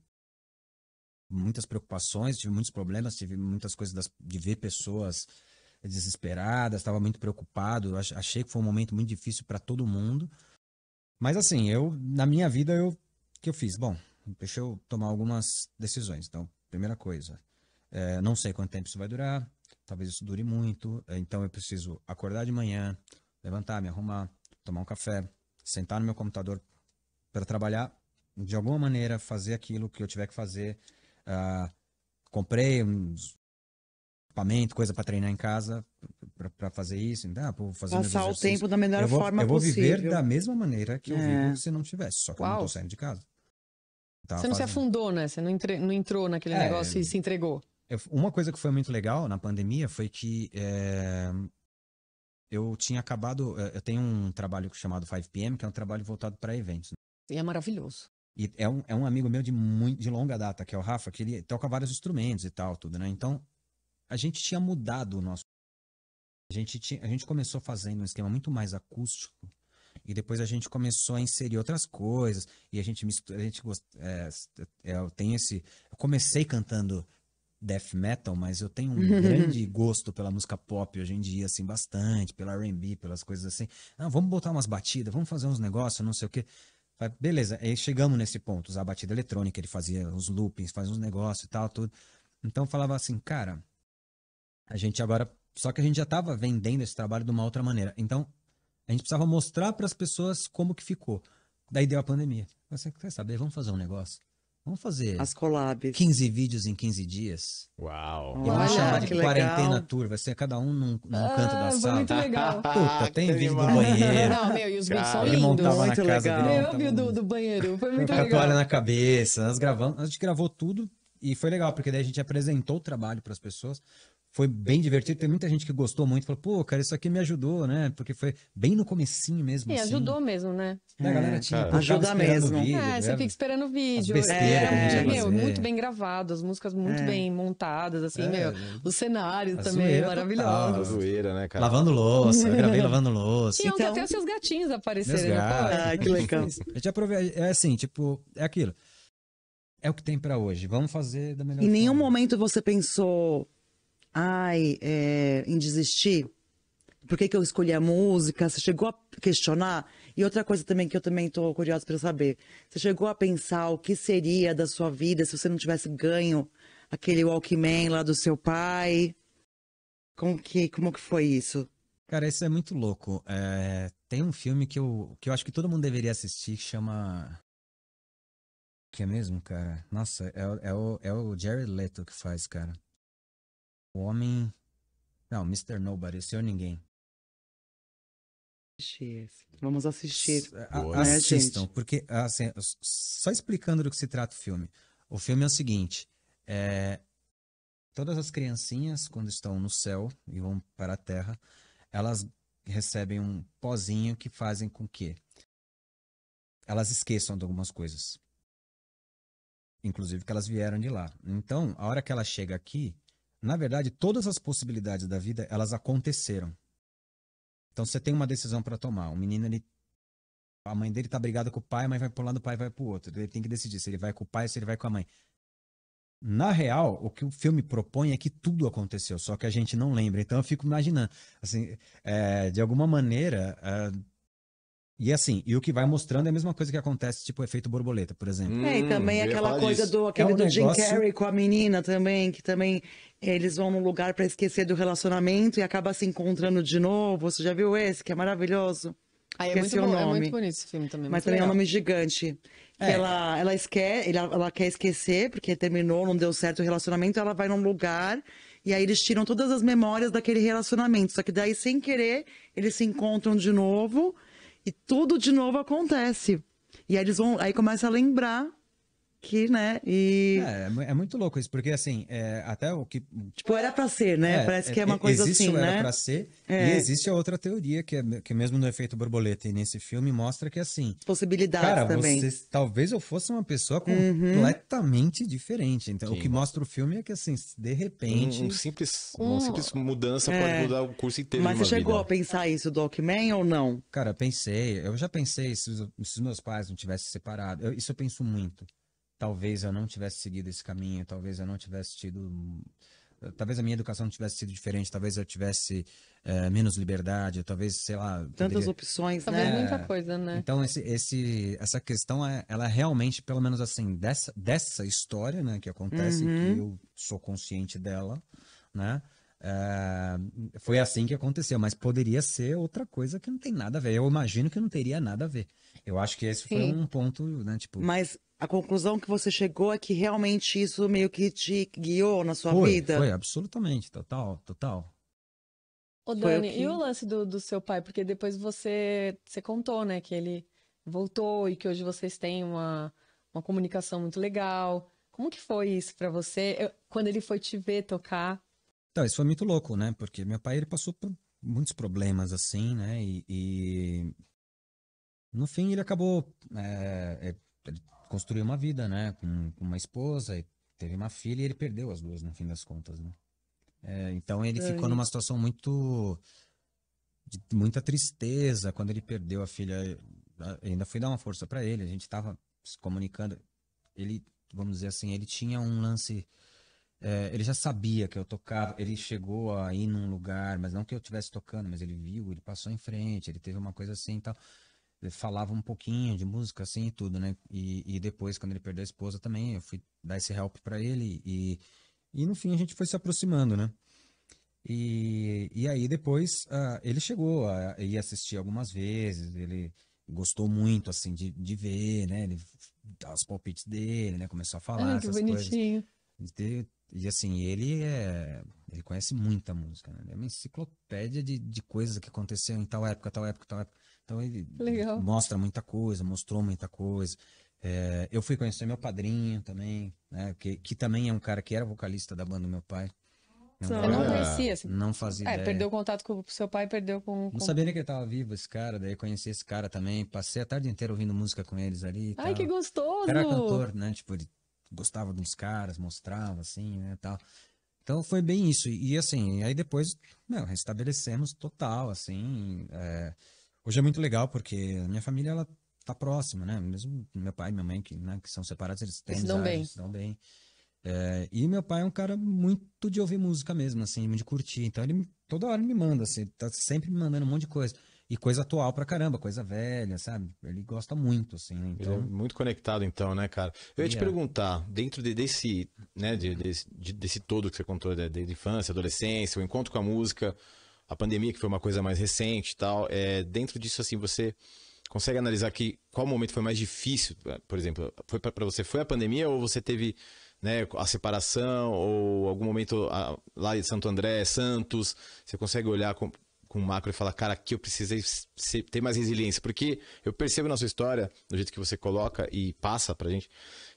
muitas preocupações, tive muitos problemas, tive muitas coisas de ver pessoas desesperadas, estava muito preocupado, achei que foi um momento muito difícil para todo mundo. Mas assim, na minha vida, o que eu fiz? Bom, deixa eu tomar algumas decisões. Então, primeira coisa, não sei quanto tempo isso vai durar, talvez isso dure muito, então eu preciso acordar de manhã, levantar, me arrumar, tomar um café, sentar no meu computador para trabalhar, de alguma maneira fazer aquilo que eu tiver que fazer. Comprei uns equipamento, coisa para treinar em casa, para fazer isso. Então, vou fazer meus Passar o exercícios. tempo da melhor forma eu vou possível. viver da mesma maneira que eu vivo se não tivesse, só que eu não Uau. tô saindo de casa. Tava Você não se fazendo. afundou, né? Você não entrou naquele negócio e se entregou. Uma coisa que foi muito legal na pandemia foi que eu tinha acabado. Eu tenho um trabalho chamado 5PM, que é um trabalho voltado para eventos. E é maravilhoso. E é um amigo meu de longa data, que é o Rafa, que ele toca vários instrumentos e tal, tudo, né? Então, a gente tinha mudado o nosso. A gente começou fazendo um esquema muito mais acústico. E depois a gente começou a inserir outras coisas. E a gente eu tenho esse. Eu comecei cantando death metal, mas eu tenho um grande gosto pela música pop hoje em dia, assim, bastante, pela R&B, pelas coisas assim. Ah, vamos botar umas batidas, vamos fazer uns negócios, não sei o quê. Beleza, aí chegamos nesse ponto, usar a batida eletrônica, ele fazia os loopings, fazia uns negócios e tal, tudo. Então eu falava assim, cara, a gente agora. Só que a gente já estava vendendo esse trabalho de uma outra maneira. Então, a gente precisava mostrar para as pessoas como que ficou. Daí deu a pandemia. Você quer saber? Vamos fazer um negócio. Vamos fazer As collabs. 15 vídeos em 15 dias. Uau. E vamos Olha, chamar de que legal. quarentena tour. Vai ser cada um num canto da Foi sala. muito legal. Puta, tem Que vídeo do animal. banheiro. Não, meu, e os vídeos são Ele lindos. montava na Muito casa legal. dele. Eu vi o do banheiro, foi muito Com a toalha legal. na cabeça. A gente gravou tudo e foi legal, porque daí a gente apresentou o trabalho para as pessoas. Foi bem divertido. Tem muita gente que gostou muito. Falou, pô, cara, isso aqui me ajudou, né? Porque foi bem no comecinho mesmo, E assim. ajudou mesmo, né? A galera tinha, cara. pô, Ajuda ficava esperando mesmo. o vídeo, Você né? fica esperando o vídeo. As besteiras que a gente ia meu, fazer. muito bem gravado, as músicas muito bem montadas, assim, meu. Os cenários a também, zoeira maravilhosos. A zoeira, né, cara? Lavando louça, eu gravei lavando louça. E ontem Então- até os seus gatinhos Meus apareceram, não gatos. foi? Ah, que legal. A gente aproveita, é assim, tipo, é aquilo. É o que tem pra hoje. Vamos fazer da melhor Em nenhum forma. momento você pensou, em desistir? Por que eu escolhi a música? Você chegou a questionar? E outra coisa também que eu também tô curiosa para saber. Você chegou a pensar o que seria da sua vida se você não tivesse ganho aquele Walkman lá do seu pai? Como que foi isso? Cara, isso é muito louco. Tem um filme que eu acho que todo mundo deveria assistir, que chama... Que é mesmo, cara? Nossa, é o Jared Leto que faz, cara. O Homem... Não, Mr. Nobody, o Senhor Ninguém. Vamos assistir. Boa, né, Assistam, gente? porque, assim, só explicando do que se trata o filme. O filme é o seguinte, todas as criancinhas, quando estão no céu e vão para a Terra, elas recebem um pozinho que fazem com que elas esqueçam de algumas coisas. Inclusive que elas vieram de lá. Então, a hora que ela chega aqui, na verdade, todas as possibilidades da vida, elas aconteceram. Então, você tem uma decisão para tomar. O menino, a mãe dele tá brigada com o pai, a mãe vai pro lado do pai, vai pro outro. Ele tem que decidir se ele vai com o pai ou se ele vai com a mãe. Na real, o que o filme propõe é que tudo aconteceu, só que a gente não lembra. Então eu fico imaginando, assim, de alguma maneira, e o que vai mostrando é a mesma coisa que acontece, tipo o efeito borboleta, por exemplo. E também eu ia aquela falar coisa disso. aquele É um do Jim negócio- Carrey com a menina também, que também eles vão num lugar pra esquecer do relacionamento e acaba se encontrando de novo. Você já viu esse, que é maravilhoso? Aí é Esqueci muito o bom, é nome. muito bonito esse filme também. Mas muito também é um legal. nome gigante. Que ela quer esquecer, porque terminou, não deu certo o relacionamento, ela vai num lugar e aí eles tiram todas as memórias daquele relacionamento. Só que daí, sem querer, eles se encontram de novo e tudo de novo acontece. E aí aí começa a lembrar que, né? E É muito louco isso, porque assim, até o que. tipo, era pra ser, né? Parece que é uma coisa existe assim, o era né? pra ser, e existe a outra teoria, que mesmo no efeito borboleta e nesse filme, mostra que assim. Possibilidades Cara, também. talvez eu fosse uma pessoa completamente diferente. Então, o que mostra o filme é que, assim, de repente. Uma simples mudança pode mudar o curso inteiro Mas de uma você chegou vida. a pensar isso do Walkman ou não? Cara, eu já pensei se os meus pais não tivessem separado. Isso eu penso muito. Talvez eu não tivesse seguido esse caminho, talvez eu não tivesse tido. Talvez a minha educação não tivesse sido diferente, talvez eu tivesse menos liberdade, talvez, sei lá. Tantas opções, Talvez né? muita coisa, né? Então, essa questão, ela realmente, pelo menos assim, dessa história, né, que acontece, que eu sou consciente dela, né, foi assim que aconteceu, mas poderia ser outra coisa que não tem nada a ver. Eu imagino que não teria nada a ver. Eu acho que esse foi Sim. um ponto, né, tipo... Mas a conclusão que você chegou é que realmente isso meio que te guiou na sua vida? Foi, absolutamente, total. Ô, Foi Dani, o que- e o lance do seu pai? Porque depois você contou, né, que ele voltou e que hoje vocês têm uma comunicação muito legal. Como que foi isso pra você? Quando ele foi te ver tocar? Então, isso foi muito louco, né? Porque meu pai, ele passou por muitos problemas, assim, né? E no fim, ele acabou... ele construiu uma vida, né? Com uma esposa, e teve uma filha, e ele perdeu as duas, no fim das contas, né? Então, ele ficou numa situação de muita tristeza quando ele perdeu a filha. Ainda fui dar uma força pra ele, a gente tava se comunicando. Ele, vamos dizer assim, ele tinha um lance... ele já sabia que eu tocava, ele chegou a ir num lugar, mas não que eu estivesse tocando, mas ele viu, ele passou em frente, ele teve uma coisa assim e tal. Ele falava um pouquinho de música assim e tudo, né? E depois, quando ele perdeu a esposa também, eu fui dar esse help pra ele e no fim a gente foi se aproximando, né? E aí depois ele chegou a ir assistir algumas vezes, ele gostou muito, assim, de ver, né? Ele dá os palpites dele, né? Começou a falar Ai, que essas coisas. bonitinho. E assim, ele conhece muita música, né? Ele é uma enciclopédia de coisas que aconteceram em tal época, tal época, tal época. Então ele Legal. mostra muita coisa, mostrou muita coisa. Eu fui conhecer meu padrinho também, né? Que também é um cara que era vocalista da banda do meu pai. Eu não conhecia. Não fazia ideia. Perdeu o contato com o seu pai, perdeu com... Não sabia nem que ele tava vivo, esse cara. Daí conheci esse cara também. Passei a tarde inteira ouvindo música com eles ali e Ai, tal. que gostoso! O cara era cantor, né? Tipo, ele gostava dos caras, mostrava assim, né, tal. Então foi bem isso. E assim, aí depois, restabelecemos total, assim. Hoje é muito legal porque a minha família, ela tá próxima, né? Mesmo meu pai e minha mãe, que são separados, eles têm Eles se dão amizade, bem. se dão bem. E meu pai é um cara muito de ouvir música mesmo, assim, de curtir. Então ele toda hora me manda, assim, tá sempre me mandando um monte de coisa. E coisa atual pra caramba, coisa velha, sabe? Ele gosta muito, assim, né? Ele é Então, muito conectado, então, né, cara? Eu ia te perguntar, dentro desse, né, desse todo que você contou, da infância, adolescência, o encontro com a música, a pandemia, que foi uma coisa mais recente e tal, dentro disso, assim, você consegue analisar qual momento foi mais difícil? Por exemplo, para você, foi a pandemia ou você teve, né, a separação ou algum momento lá em Santo André, Santos, você consegue olhar com macro e falar, cara, aqui eu precisei ter mais resiliência, porque eu percebo na sua história, do jeito que você coloca e passa pra gente,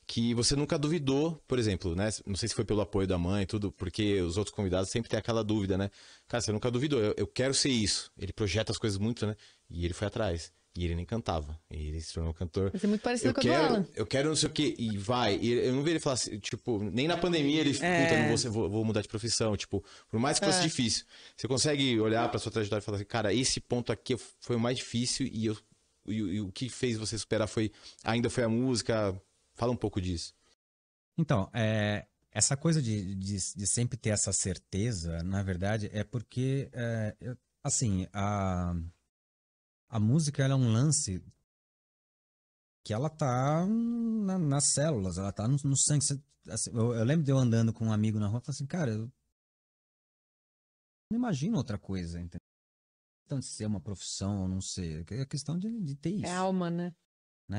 que você nunca duvidou, por exemplo, né? Não sei se foi pelo apoio da mãe e tudo, porque os outros convidados sempre têm aquela dúvida, né? Cara, você nunca duvidou, eu quero ser isso. Ele projeta as coisas muito, né? E ele foi atrás. E ele nem cantava. E ele se tornou um cantor. Isso é muito parecido com a do Alan. Eu quero não sei o quê. E vai. E eu não vi ele falar assim, tipo, nem na pandemia ele, puta, vou mudar de profissão. Tipo, por mais que fosse difícil. Você consegue olhar pra sua trajetória e falar assim, cara, esse ponto aqui foi o mais difícil e o que fez você superar ainda foi a música. Fala um pouco disso. Então, essa coisa de sempre ter essa certeza, na verdade, é porque, assim, a música, ela é um lance que ela tá nas células, ela tá no sangue. Assim, eu lembro de eu andando com um amigo na rua e falei assim, cara, eu não imagino outra coisa, entendeu? Então, de ser uma profissão ou não ser, é questão de ter isso. É alma, né?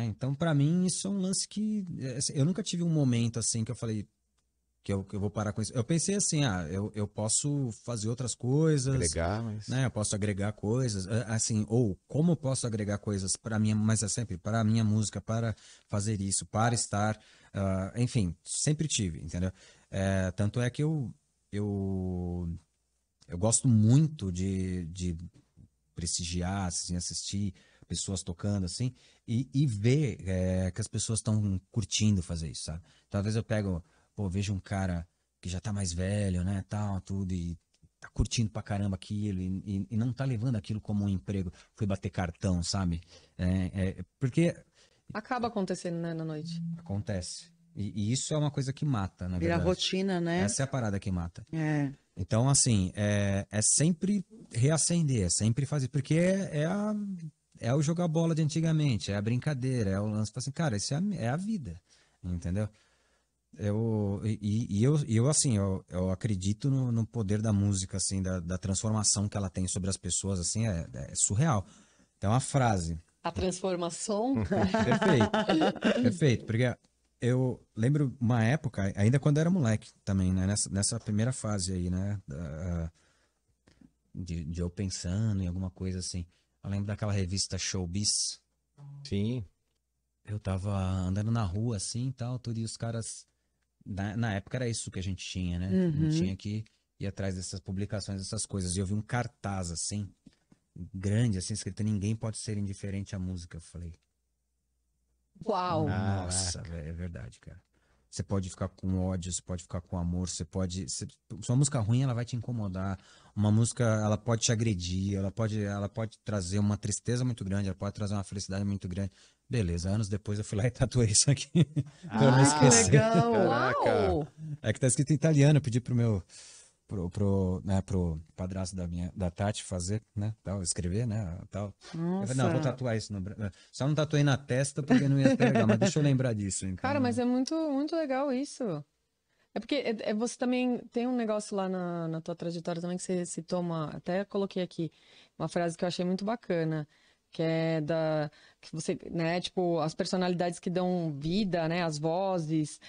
Então, pra mim, isso é um lance que... assim, eu nunca tive um momento assim que eu falei que eu vou parar com isso. Eu pensei assim, eu posso fazer outras coisas, Agregar, mas... né? Eu posso agregar coisas, assim, ou como eu posso agregar coisas para minha, mas é sempre para a minha música, para fazer isso, para estar, enfim, sempre tive, entendeu? Tanto é que eu gosto muito de prestigiar, assim, assistir pessoas tocando, assim, e ver que as pessoas estão curtindo fazer isso, sabe? Talvez eu vejo um cara que já tá mais velho, né, tal, tudo, e tá curtindo pra caramba aquilo, e não tá levando aquilo como um emprego, foi bater cartão, sabe? Porque Acaba acontecendo, né, na noite. acontece. E isso é uma coisa que mata, na Vira verdade. rotina, né? Essa é a parada que mata. É. Então, assim, é sempre reacender, é sempre fazer, porque é o jogar bola de antigamente, é a brincadeira, é o lance, assim, cara, isso é a vida, entendeu? Eu assim, eu acredito no poder da música, assim, da transformação que ela tem sobre as pessoas, assim, é surreal. Tem uma frase. A transformação. Perfeito, porque eu lembro uma época, ainda quando eu era moleque também, né, nessa primeira fase aí, né, de eu pensando em alguma coisa assim. Eu lembro daquela revista Showbiz. Sim. eu tava andando na rua assim e tal, tudo, e os caras. Na época era isso que a gente tinha, né? A gente tinha que ir atrás dessas publicações, dessas coisas. E eu vi um cartaz assim, grande, assim, escrito: ninguém pode ser indiferente à música. Eu falei, Uau! nossa, velho, é verdade, cara. Você pode ficar com ódio, você pode ficar com amor, você pode. Sua música ruim, ela vai te incomodar. Uma música, ela pode te agredir, ela pode trazer uma tristeza muito grande, ela pode trazer uma felicidade muito grande. Beleza, anos depois eu fui lá e tatuei isso aqui. Pra eu não Ah, que esquecer. legal. Caraca. Uau! É que tá escrito em italiano, eu pedi pro meu. Pro padrasto da Tati fazer, né, tal, escrever, né, tal. Eu falei, não, eu vou tatuar isso só não tatuei na testa porque não ia ser legal, mas deixa eu lembrar disso, então. Cara, mas é muito, muito legal isso. É porque você também tem um negócio lá na tua trajetória também que você citou até coloquei aqui, uma frase que eu achei muito bacana, que é que você, né, tipo, as personalidades que dão vida, né, as vozes,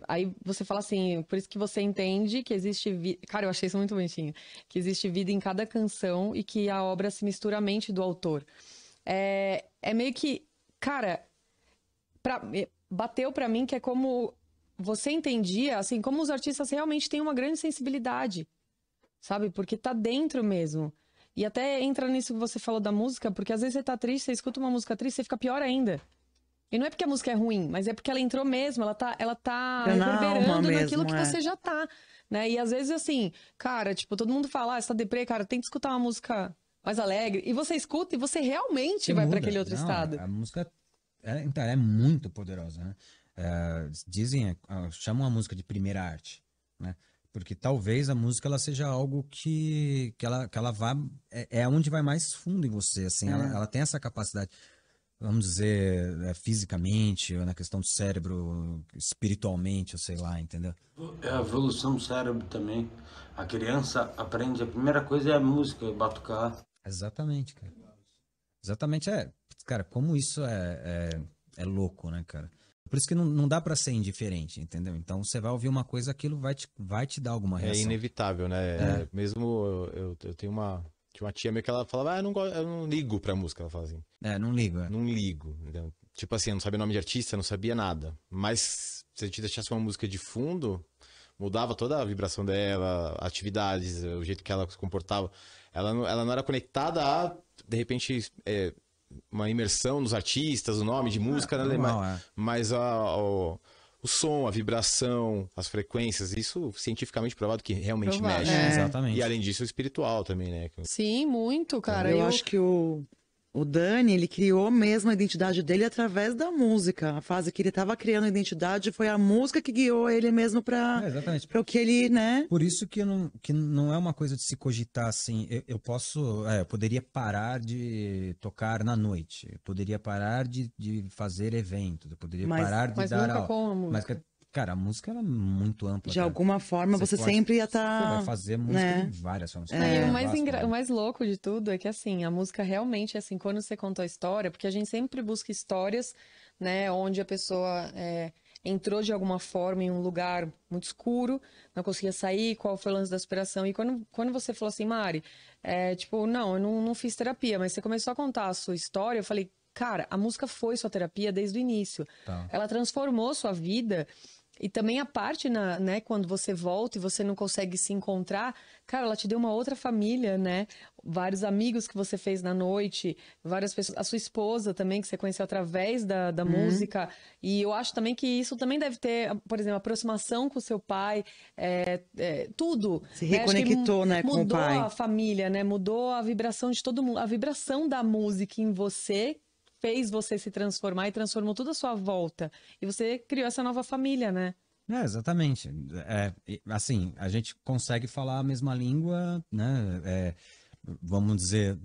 aí você fala assim, por isso que você entende que existe vida, cara, eu achei isso muito bonitinho, que existe vida em cada canção e que a obra se mistura à mente do autor. É meio que, cara, bateu pra mim que é como você entendia, assim, como os artistas realmente têm uma grande sensibilidade, sabe? Porque tá dentro mesmo. E até entra nisso que você falou da música, porque às vezes você tá triste, você escuta uma música triste, você fica pior ainda. E não é porque a música é ruim, mas é porque ela entrou mesmo, ela tá É na alma reverberando naquilo mesmo, que é. você já tá, né? E às vezes, assim, cara, tipo, todo mundo fala, você tá deprê, cara, tem que escutar uma música mais alegre. E você escuta e você realmente Você vai pra muda. aquele outro Não, estado. a música, então, ela é muito poderosa, né? Dizem, chamam a música de primeira arte, né? Porque talvez a música ela seja algo que ela vá, é onde vai mais fundo em você, assim, ela tem essa capacidade, vamos dizer, fisicamente, ou na questão do cérebro, espiritualmente, eu sei lá, entendeu? É a evolução do cérebro também. A criança aprende, a primeira coisa é a música, batucar. Exatamente, cara. Exatamente, cara, como isso é louco, né, cara? Por isso que não dá pra ser indiferente, entendeu? Então você vai ouvir uma coisa, aquilo vai te dar alguma É reação. inevitável, né? Mesmo eu tinha uma tia minha que ela falava, eu não ligo pra música, ela fala assim. Não ligo, Não ligo. Entendeu? Tipo assim, eu não sabia nome de artista, não sabia nada. Mas se a gente deixasse uma música de fundo, mudava toda a vibração dela, atividades, o jeito que ela se comportava. Ela não era conectada a, de repente, uma imersão nos artistas, o nome de música, né? normal, Mas o som, a vibração, as frequências, isso cientificamente provado que realmente Provado. mexe. Exatamente. E além disso, o espiritual também, né? Sim, muito, cara. Eu acho que o Dani, ele criou mesmo a identidade dele através da música. A fase que ele estava criando a identidade foi a música que guiou ele mesmo para Exatamente. o que ele, né? Por isso que não é uma coisa de se cogitar assim. Eu poderia parar de tocar na noite, eu poderia parar de fazer eventos, eu poderia parar de Mas dar nunca aula. com a música. Mas, cara, a música ela é muito ampla. De cara. alguma forma você pode- sempre ia Você vai estar. fazer música né? de várias formas. E o mais louco de tudo é que, assim, a música realmente, assim, quando você contou a história, porque a gente sempre busca histórias, né, onde a pessoa entrou de alguma forma em um lugar muito escuro, não conseguia sair, qual foi o lance da aspiração. E quando você falou assim, Mari, tipo, não, eu não fiz terapia, mas você começou a contar a sua história, eu falei, cara, a música foi sua terapia desde o início. Tá. Ela transformou sua vida. E também a parte, né, quando você volta e você não consegue se encontrar, cara, ela te deu uma outra família, né? Vários amigos que você fez na noite, várias pessoas, a sua esposa também, que você conheceu através da música. E eu acho também que isso também deve ter, por exemplo, aproximação com o seu pai, tudo. Se né? Acho que reconectou, né, com o mudou pai. a família, né? Mudou a vibração de todo mundo. A vibração da música em você fez você se transformar e transformou tudo à sua volta. E você criou essa nova família, né? Exatamente. Assim, a gente consegue falar a mesma língua, né? Vamos dizer,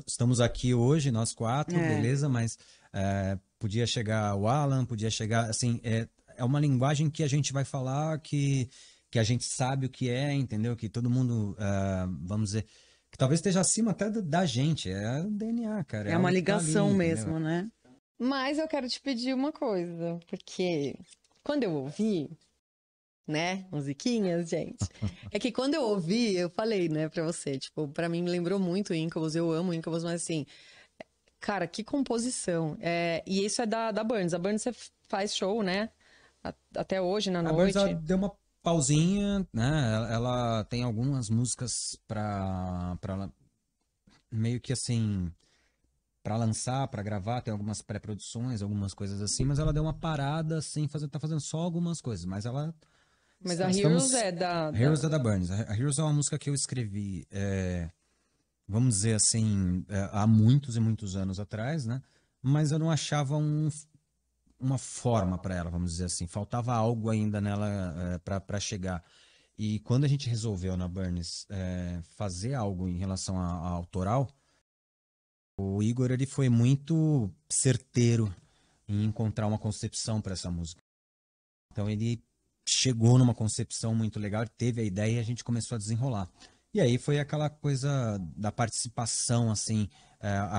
estamos aqui hoje, nós quatro, beleza, mas podia chegar o Alan, podia chegar, assim, é uma linguagem que a gente vai falar que a gente sabe o que é, entendeu? Que todo mundo, vamos dizer, que talvez esteja acima até da gente, é o DNA, cara. É uma algo que tá ali, ligação entendeu? mesmo, né? Mas eu quero te pedir uma coisa, porque quando eu ouvi, né, musiquinhas, gente, é que quando eu ouvi, eu falei, né, pra você, tipo, pra mim me lembrou muito Incubus, eu amo Incubus, mas assim, Cara, que composição. E isso é da Burns. A Burns você faz show, né? Até hoje, na noite. A Burns, ela deu uma pausinha, né? Ela tem algumas músicas pra meio que assim, pra lançar, pra gravar, tem algumas pré-produções, algumas coisas assim, mas ela deu uma parada, assim, tá fazendo só algumas coisas, mas ela... Mas a Heroes é da... Heroes é da Burns. A Heroes é uma música que eu escrevi, vamos dizer assim, há muitos e muitos anos atrás, né? Mas eu não achava uma forma pra ela, vamos dizer assim. Faltava algo ainda nela pra chegar. E quando a gente resolveu na Burns fazer algo em relação a autoral, o Igor ele foi muito certeiro em encontrar uma concepção para essa música. Então ele chegou numa concepção muito legal, teve a ideia e a gente começou a desenrolar. E aí foi aquela coisa da participação, assim,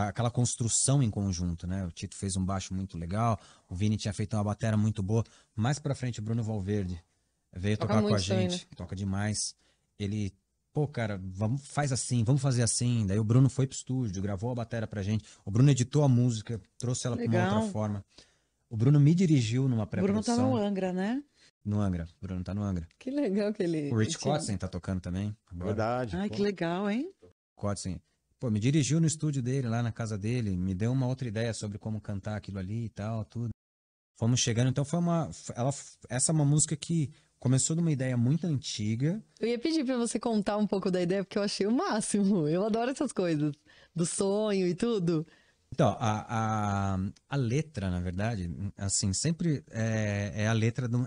aquela construção em conjunto, né? O Tito fez um baixo muito legal, o Vini tinha feito uma batera muito boa. Mais pra frente o Bruno Valverde veio tocar com a gente, também, né? Toca demais. Ele, pô, cara, faz assim, vamos fazer assim. Daí o Bruno foi pro estúdio, gravou a batera pra gente. O Bruno editou a música, trouxe ela pra uma outra forma. O Bruno me dirigiu numa pré-produção. O Bruno tá no Angra, né? No Angra. O Bruno tá no Angra. Que legal que ele... O Rich Kotzen tá tocando também. Agora. Verdade. Ai, pô. Que legal, hein? Kotzen, pô, me dirigiu no estúdio dele, lá na casa dele, me deu uma outra ideia sobre como cantar aquilo ali e tal, tudo. Fomos chegando, então essa é uma música que começou de uma ideia muito antiga. Eu ia pedir pra você contar um pouco da ideia, porque eu achei o máximo. Eu adoro essas coisas, do sonho e tudo. Então, a letra, na verdade, assim, sempre é a letra do...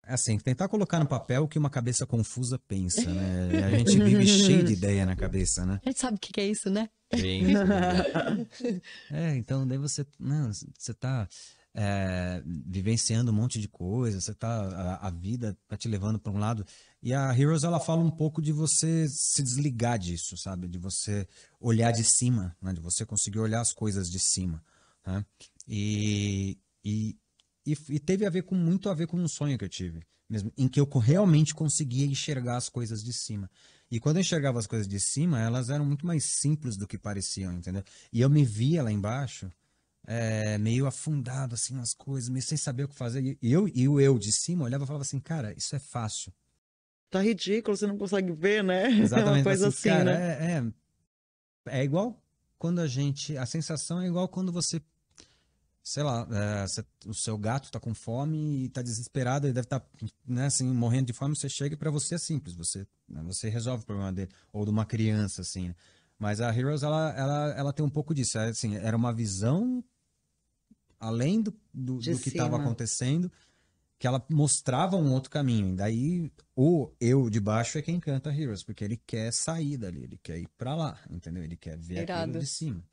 assim, tentar colocar no papel o que uma cabeça confusa pensa, né? A gente vive cheio de ideia na cabeça, né? A gente sabe o que é isso, né? Sim. Então daí você tá vivenciando um monte de coisa, a vida tá te levando para um lado. E a Heroes, ela fala um pouco de você se desligar disso, sabe? De você olhar de cima, né? De você conseguir olhar as coisas de cima, né? E teve muito a ver com um sonho que eu tive, mesmo, em que eu realmente conseguia enxergar as coisas de cima. E quando eu enxergava as coisas de cima, elas eram muito mais simples do que pareciam, entendeu? E eu me via lá embaixo, meio afundado, assim, nas coisas, meio sem saber o que fazer. E o eu de cima olhava e falava assim, cara, isso é fácil. Tá ridículo, você não consegue ver, né? Exatamente. É uma coisa assim, cara, né? É igual quando a sensação é igual quando você, sei lá, o seu gato tá com fome e tá desesperado, ele deve estar, né, assim, morrendo de fome, você chega e pra você é simples, você resolve o problema dele, ou de uma criança, assim, né? Mas a Heroes, ela tem um pouco disso, assim, era uma visão além do que estava acontecendo, que ela mostrava um outro caminho, e daí o eu de baixo é quem canta Heroes, porque ele quer sair dali, ele quer ir pra lá, entendeu? Ele quer ver aquilo de cima,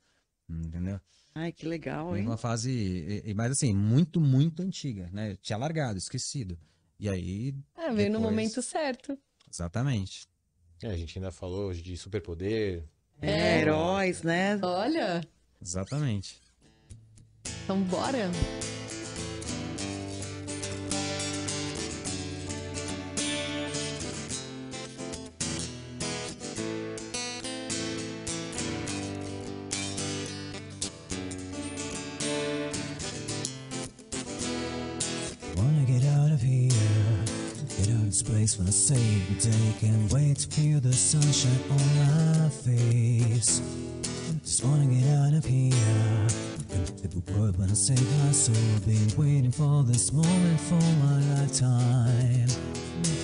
entendeu? Ai, que legal, hein? Uma fase, mas assim, muito, muito antiga, né? Tinha largado, esquecido. E aí... veio no momento certo. Exatamente. A gente ainda falou hoje de superpoder. Heróis, né? Olha. Exatamente. Então, bora. Place when I save the day, can't wait to feel the sunshine on my face. Just wanna get out of here. People word when I save my soul. Been waiting for this moment for my lifetime.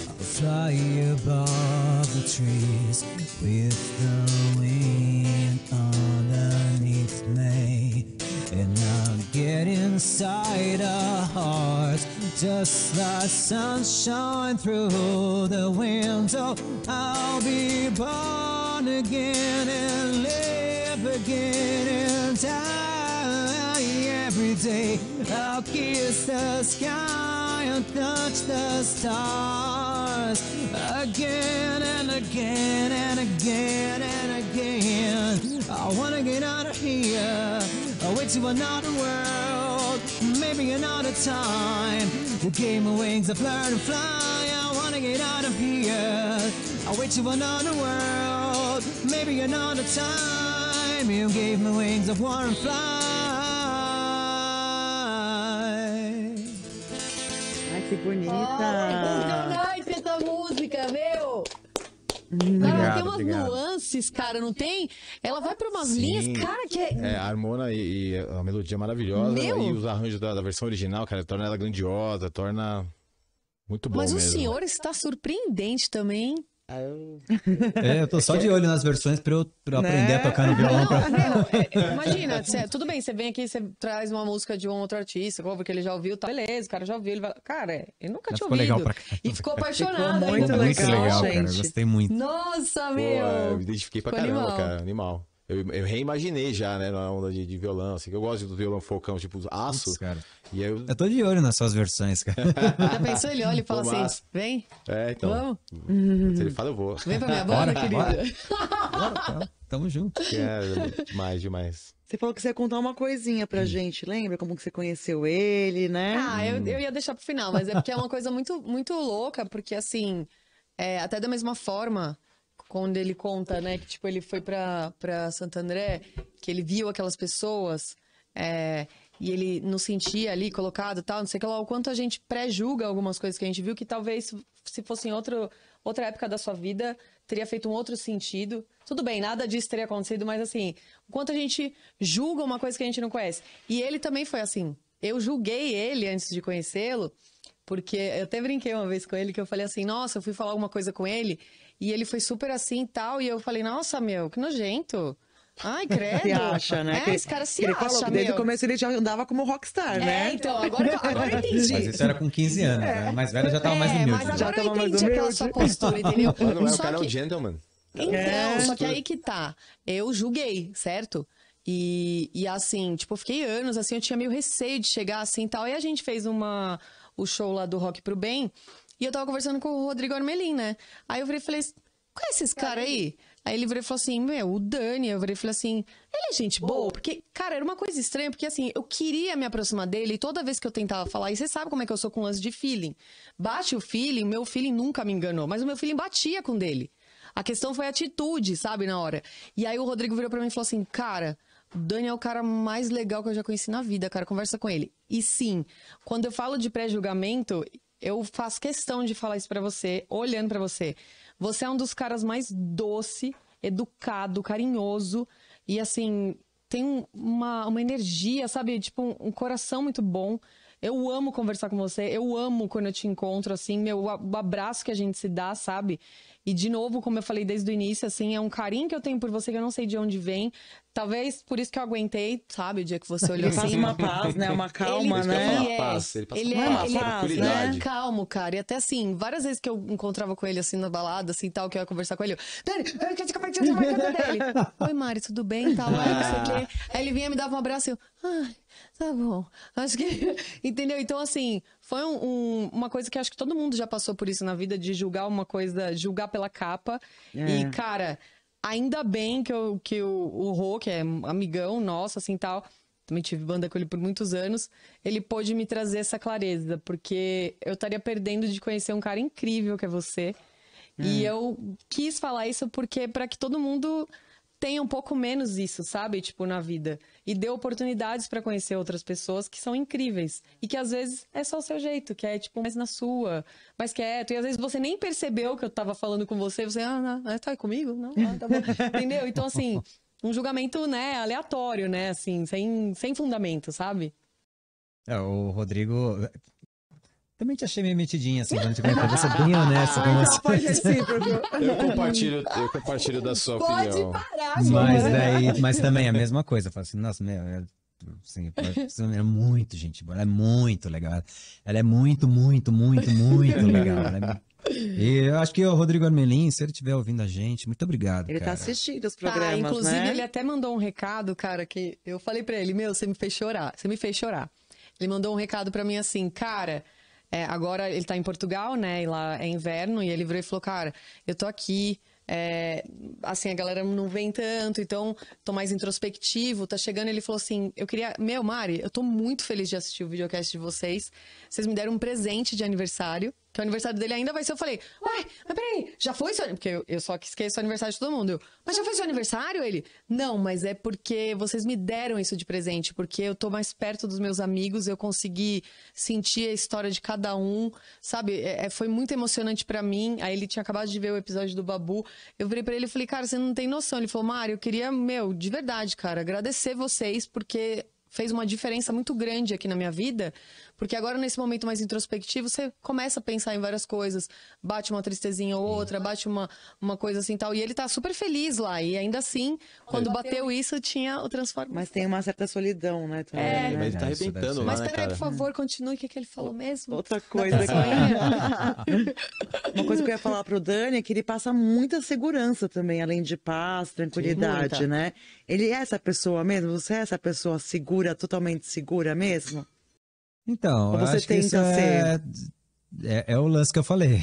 I'll fly above the trees with the wind underneath me. And I'll get inside our hearts, just like sunshine through the window. I'll be born again and live again and die every day. I'll kiss the sky and touch the stars again and again and again and again. I wanna get out of here, away to another world, maybe another time. Who gave me wings of learn to fly? I wanna get out of here, away to another world, maybe another time. you gave me wings of war and fly. Ai, que bonita. Impressionante essa música, meu! Cara, Obrigado, tem umas obrigado. nuances, cara, não tem? Ela vai pra umas linhas, cara, que é... É, a harmona e a melodia maravilhosa. Meu! E os arranjos da versão original, cara, torna ela grandiosa, torna muito bom Mas o mesmo. senhor está surpreendente também. Eu tô só de olho nas versões pra eu aprender a tocar no violão. Não, imagina, tudo bem, você vem aqui, você traz uma música de um outro artista, porque ele já ouviu, tá, beleza, o cara já ouviu, ele vai... Cara, ele nunca Mas tinha ficou legal ouvido. pra caramba. E ficou apaixonado. Ficou muito ainda. Muito legal, legal, cara. Eu gente. gostei muito. Nossa, Pô, meu! eu me identifiquei pra Ficou caramba, animal. cara, animal. Eu reimaginei já, né, na onda de violão, assim, que eu gosto do violão focão, tipo, aço. Putz, cara. E aí Eu tô de olho nas suas versões, cara. Já pensou? Ele olha e fala Pô, assim, massa. vem, então, vamos, se ele fala, eu vou. vem pra minha banda, querida. Bora, tamo junto. Demais. Você falou que você ia contar uma coisinha pra gente, lembra? Como que você conheceu ele, né? Ah, eu ia deixar pro final, mas é porque é uma coisa muito, muito louca, porque assim, até da mesma forma, quando ele conta, né, que tipo, ele foi pra Santo André, que ele viu aquelas pessoas, e ele não sentia ali colocado e tal, não sei o que lá, o quanto a gente pré-julga algumas coisas que a gente viu, que talvez se fosse em outra época da sua vida, teria feito um outro sentido. Tudo bem, nada disso teria acontecido, mas assim, o quanto a gente julga uma coisa que a gente não conhece. E ele também foi assim. Eu julguei ele antes de conhecê-lo, porque eu até brinquei uma vez com ele, que eu falei assim, nossa, eu fui falar alguma coisa com ele, e ele foi super assim e tal, e eu falei, nossa, meu, que nojento. Ai, credo. Se acha, né? Esse cara se ele acha, falou que desde meu. o começo ele já andava como rockstar, né? Então, agora eu entendi. Mas isso era com 15 anos, né? Mais velho já tava mais humilde. Mas né? Já agora eu tava mais entendi aquela humilde. sua postura, entendeu? Mas não é, o Só cara é um que- gentleman. Então, só que aí que tá. Eu julguei, certo? E assim, tipo, eu fiquei anos, assim, eu tinha meio receio de chegar assim e tal. E a gente fez o show lá do Rock Pro Bem, e eu tava conversando com o Rodrigo Armelin, né? Aí eu falei, conhece esse cara aí? Aí ele virou e falou assim, meu, o Dani. Eu virei e falei assim, ele é gente boa? Porque, cara, era uma coisa estranha, porque assim, eu queria me aproximar dele e toda vez que eu tentava falar, e você sabe como é que eu sou com lance de feeling. Bate o feeling, meu feeling nunca me enganou, mas o meu feeling batia com o dele. A questão foi a atitude, sabe, na hora. E aí o Rodrigo virou pra mim e falou assim, cara, o Dani é o cara mais legal que eu já conheci na vida, cara, conversa com ele. E sim, quando eu falo de pré-julgamento, eu faço questão de falar isso pra você, olhando pra você. Você é um dos caras mais doce, educado, carinhoso e, assim, tem uma energia, sabe? Tipo, um coração muito bom. Eu amo conversar com você, eu amo quando eu te encontro, assim, o abraço que a gente se dá, sabe? E, de novo, como eu falei desde o início, assim, é um carinho que eu tenho por você que eu não sei de onde vem. Talvez por isso que eu aguentei, sabe? O dia que você olhou Ele passa assim. uma paz, né? Uma calma, Ele né? é. Paz, ele passa Ele uma é- paz, ele é- tranquilidade. Calmo, cara. E até assim, várias vezes que eu encontrava com ele assim na balada, assim tal, que eu ia conversar com ele, eu, Dani, eu quero te compartilhar essa marca dele. Oi, Mari, tudo bem? Tal, não sei o quê. Aí ele vinha me dava um abraço e eu, ai, tá bom. Acho que. Entendeu? Então, assim, foi uma coisa que acho que todo mundo já passou por isso na vida, de julgar uma coisa, julgar pela capa. E, cara. Ainda bem que o Rô, que é amigão nosso, assim, tal, também tive banda com ele por muitos anos, ele pôde me trazer essa clareza, porque eu estaria perdendo de conhecer um cara incrível que é você. E eu quis falar isso porque para que todo mundo tenha um pouco menos isso, sabe? Tipo, na vida. E dê oportunidades para conhecer outras pessoas que são incríveis. E que às vezes é só o seu jeito, que é tipo mais na sua, mais quieto. E às vezes você nem percebeu que eu tava falando com você, você, não, tá aí comigo? Não, tá bom. Entendeu? Então, assim, um julgamento, né, aleatório, né, assim, sem fundamento, sabe? O Rodrigo. Também te achei meio metidinha, assim, quando te conheci. Você é bem honesto com você. Pode recíproco. Eu compartilho da sua opinião. parar, Mas também é a mesma coisa. Eu falo assim, nossa, assim, é muito gente boa. Ela é muito legal. Ela é muito, muito, muito, muito legal. E eu acho que o Rodrigo Armelin, se ele estiver ouvindo a gente, muito obrigado, Ele cara. tá assistindo os programas, inclusive, né? ele até mandou um recado, cara, que eu falei pra ele, você me fez chorar. Ele mandou um recado pra mim assim, cara, agora ele tá em Portugal, né, e lá é inverno, e ele virou e falou, cara, eu tô aqui, assim, a galera não vem tanto, então tô mais introspectivo, tá chegando, ele falou assim, eu queria, Mari, eu tô muito feliz de assistir o videocast de vocês me deram um presente de aniversário, que o aniversário dele ainda vai ser. Eu falei, ué, mas peraí, já foi seu aniversário? Porque eu só que esqueço o aniversário de todo mundo. Mas já foi seu aniversário? Ele, não, mas é porque vocês me deram isso de presente, porque eu tô mais perto dos meus amigos, eu consegui sentir a história de cada um, sabe? Foi muito emocionante pra mim. Aí ele tinha acabado de ver o episódio do Babu. Eu virei pra ele e falei, cara, você não tem noção. Ele falou, Mário, eu queria, de verdade, cara, agradecer vocês, porque fez uma diferença muito grande aqui na minha vida, porque agora, nesse momento mais introspectivo, você começa a pensar em várias coisas, bate uma tristezinha ou outra, bate uma coisa assim tal, e ele tá super feliz lá, e ainda assim, quando bateu isso, tinha o Transforma. Mas tem uma certa solidão, né? Também, né? Mas ele tá Isso deve arrebentando ser. lá, Mas né, peraí, cara? por favor, continue, o que ele falou mesmo? Outra coisa uma coisa que eu ia falar pro Dani é que ele passa muita segurança também, além de paz, tranquilidade, Muita. né? Ele é essa pessoa mesmo? Você é essa pessoa segura, totalmente segura mesmo? Então, Ou eu você acho que isso tenta é o lance que eu falei,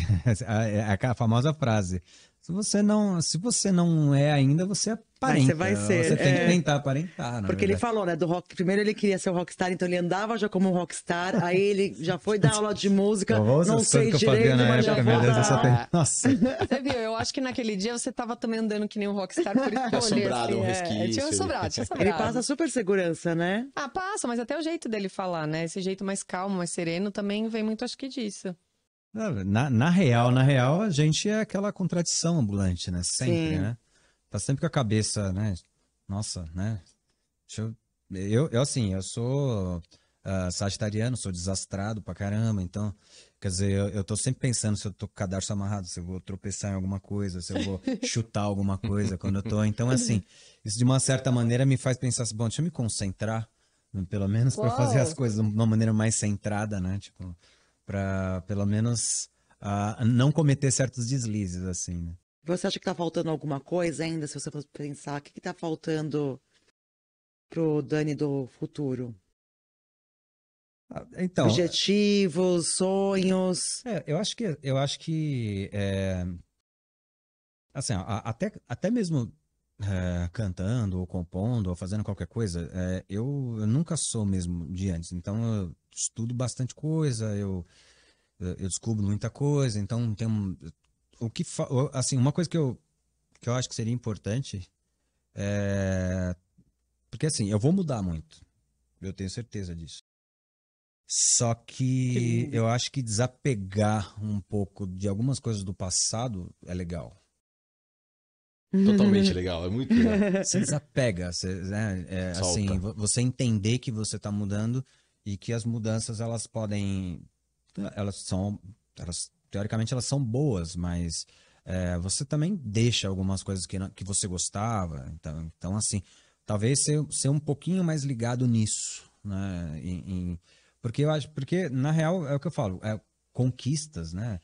a famosa frase. Se você não é ainda, você aparenta. você vai ser, Você tem que tentar aparentar, na Porque ele verdade. falou, né, do rock. Primeiro ele queria ser o rockstar, então ele andava já como um rockstar. Aí ele já foi dar aula de música, não sei que eu direito, fazia na mas já época, vou meu Deus, eu só dar. tenho... Nossa, Você viu, eu acho que naquele dia você tava também andando que nem um rockstar por escolha. sobrado um assim, resquício. tinha sobrado. Ele passa super segurança, né? Ah, passa, mas até o jeito dele falar, né? Esse jeito mais calmo, mais sereno, também vem muito, acho que disso. na real, a gente é aquela contradição ambulante, né? Sempre, Sim. né? Tá sempre com a cabeça, né? Nossa, né? Eu sou sagitariano, sou desastrado pra caramba, então, quer dizer, eu tô sempre pensando se eu tô com o cadarço amarrado, se eu vou tropeçar em alguma coisa, se eu vou chutar alguma coisa quando eu tô. Então, assim, isso de uma certa maneira me faz pensar assim, bom, deixa eu me concentrar, pelo menos pra fazer as coisas de uma maneira mais centrada, né? Tipo, pra pelo menos não cometer certos deslizes, assim, né? Você acha que tá faltando alguma coisa ainda, se você for pensar? O que tá faltando pro Dani do futuro? Então, Objetivos, sonhos. eu acho que assim, até mesmo cantando ou compondo ou fazendo qualquer coisa, eu nunca sou mesmo de antes. Então eu estudo bastante coisa, eu descubro muita coisa. Então tem assim, uma coisa que eu acho que seria importante porque assim, eu vou mudar muito. Eu tenho certeza disso. Só que eu acho que desapegar um pouco de algumas coisas do passado é legal. Totalmente legal, é muito legal. Você desapega, assim, Solta. você entender que você está mudando e que as mudanças teoricamente elas são boas, mas você também deixa algumas coisas que você gostava. Então assim, talvez ser um pouquinho mais ligado nisso, né? Porque na real é o que eu falo, conquistas, né?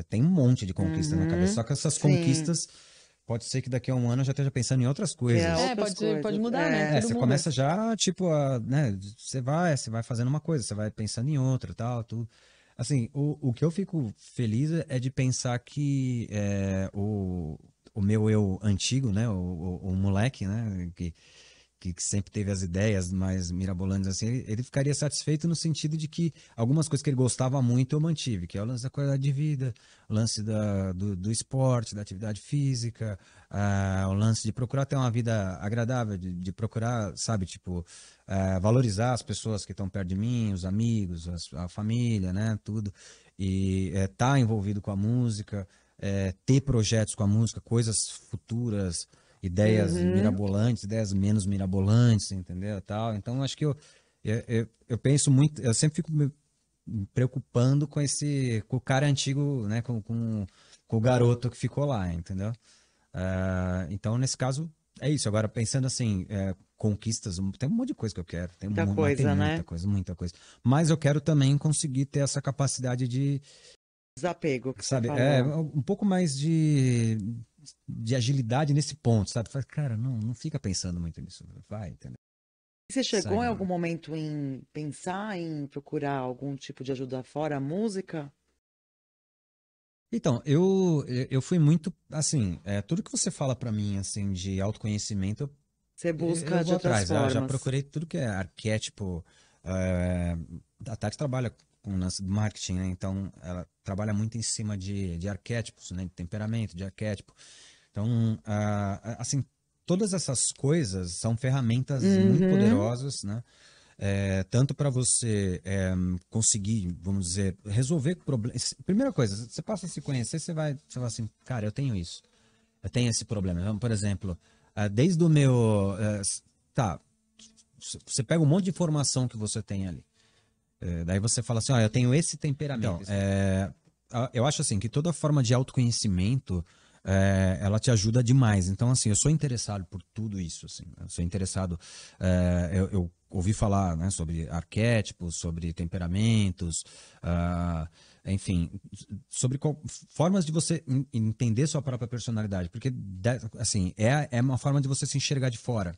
Tem um monte de conquistas na cabeça, só que essas sim. conquistas pode ser que daqui a um ano eu já esteja pensando em outras coisas. Outras coisas. Pode mudar, né? Tudo Você muda. começa já, tipo, né? Você vai fazendo uma coisa, você vai pensando em outra, tal, tudo. Assim, o que eu fico feliz é de pensar que o meu eu antigo, né? O moleque, né? Que sempre teve as ideias mais mirabolantes, assim, ele ficaria satisfeito no sentido de que algumas coisas que ele gostava muito eu mantive, que é o lance da qualidade de vida, o lance do esporte, da atividade física, o lance de procurar ter uma vida agradável, de procurar, sabe, tipo, valorizar as pessoas que estão perto de mim, os amigos, a família, né, tudo, e estar envolvido com a música, ter projetos com a música, coisas futuras, ideias mirabolantes, ideias menos mirabolantes, entendeu? Tal. Então, acho que eu penso muito, eu sempre fico me preocupando com o cara antigo, né? Com o garoto que ficou lá, entendeu? Então, nesse caso, é isso. Agora, pensando assim, conquistas, tem um monte de coisa que eu quero. Tem Muita tem coisa, né? muita coisa. Mas eu quero também conseguir ter essa capacidade de, Desapego, que sabe, você falou. um pouco mais de agilidade nesse ponto, sabe? Fala, cara, não fica pensando muito nisso, vai, entendeu? Você chegou Sai, em algum momento em pensar em procurar algum tipo de ajuda fora a música? Então, eu fui muito, assim, tudo que você fala pra mim, assim, de autoconhecimento, Você busca eu de vou outras atrás. Já formas. procurei tudo que é arquétipo. A Tati trabalha com o lance do marketing, né? Então, ela trabalha muito em cima de arquétipos, né? De temperamento, de arquétipo. Então, assim, todas essas coisas são ferramentas muito poderosas, né? Tanto para você conseguir, vamos dizer, resolver problemas. Primeira coisa, você passa a se conhecer, você vai falar assim, cara, eu tenho isso. Eu tenho esse problema. Então, por exemplo, desde o meu... tá, você pega um monte de informação que você tem ali. Daí você fala assim, eu tenho esse temperamento. Então, eu acho assim, que toda forma de autoconhecimento, ela te ajuda demais. Então, assim, eu sou interessado por tudo isso. Assim, eu sou interessado... eu ouvi falar, né, sobre arquétipos, sobre temperamentos, enfim, sobre formas de você entender sua própria personalidade. Porque, assim, é uma forma de você se enxergar de fora.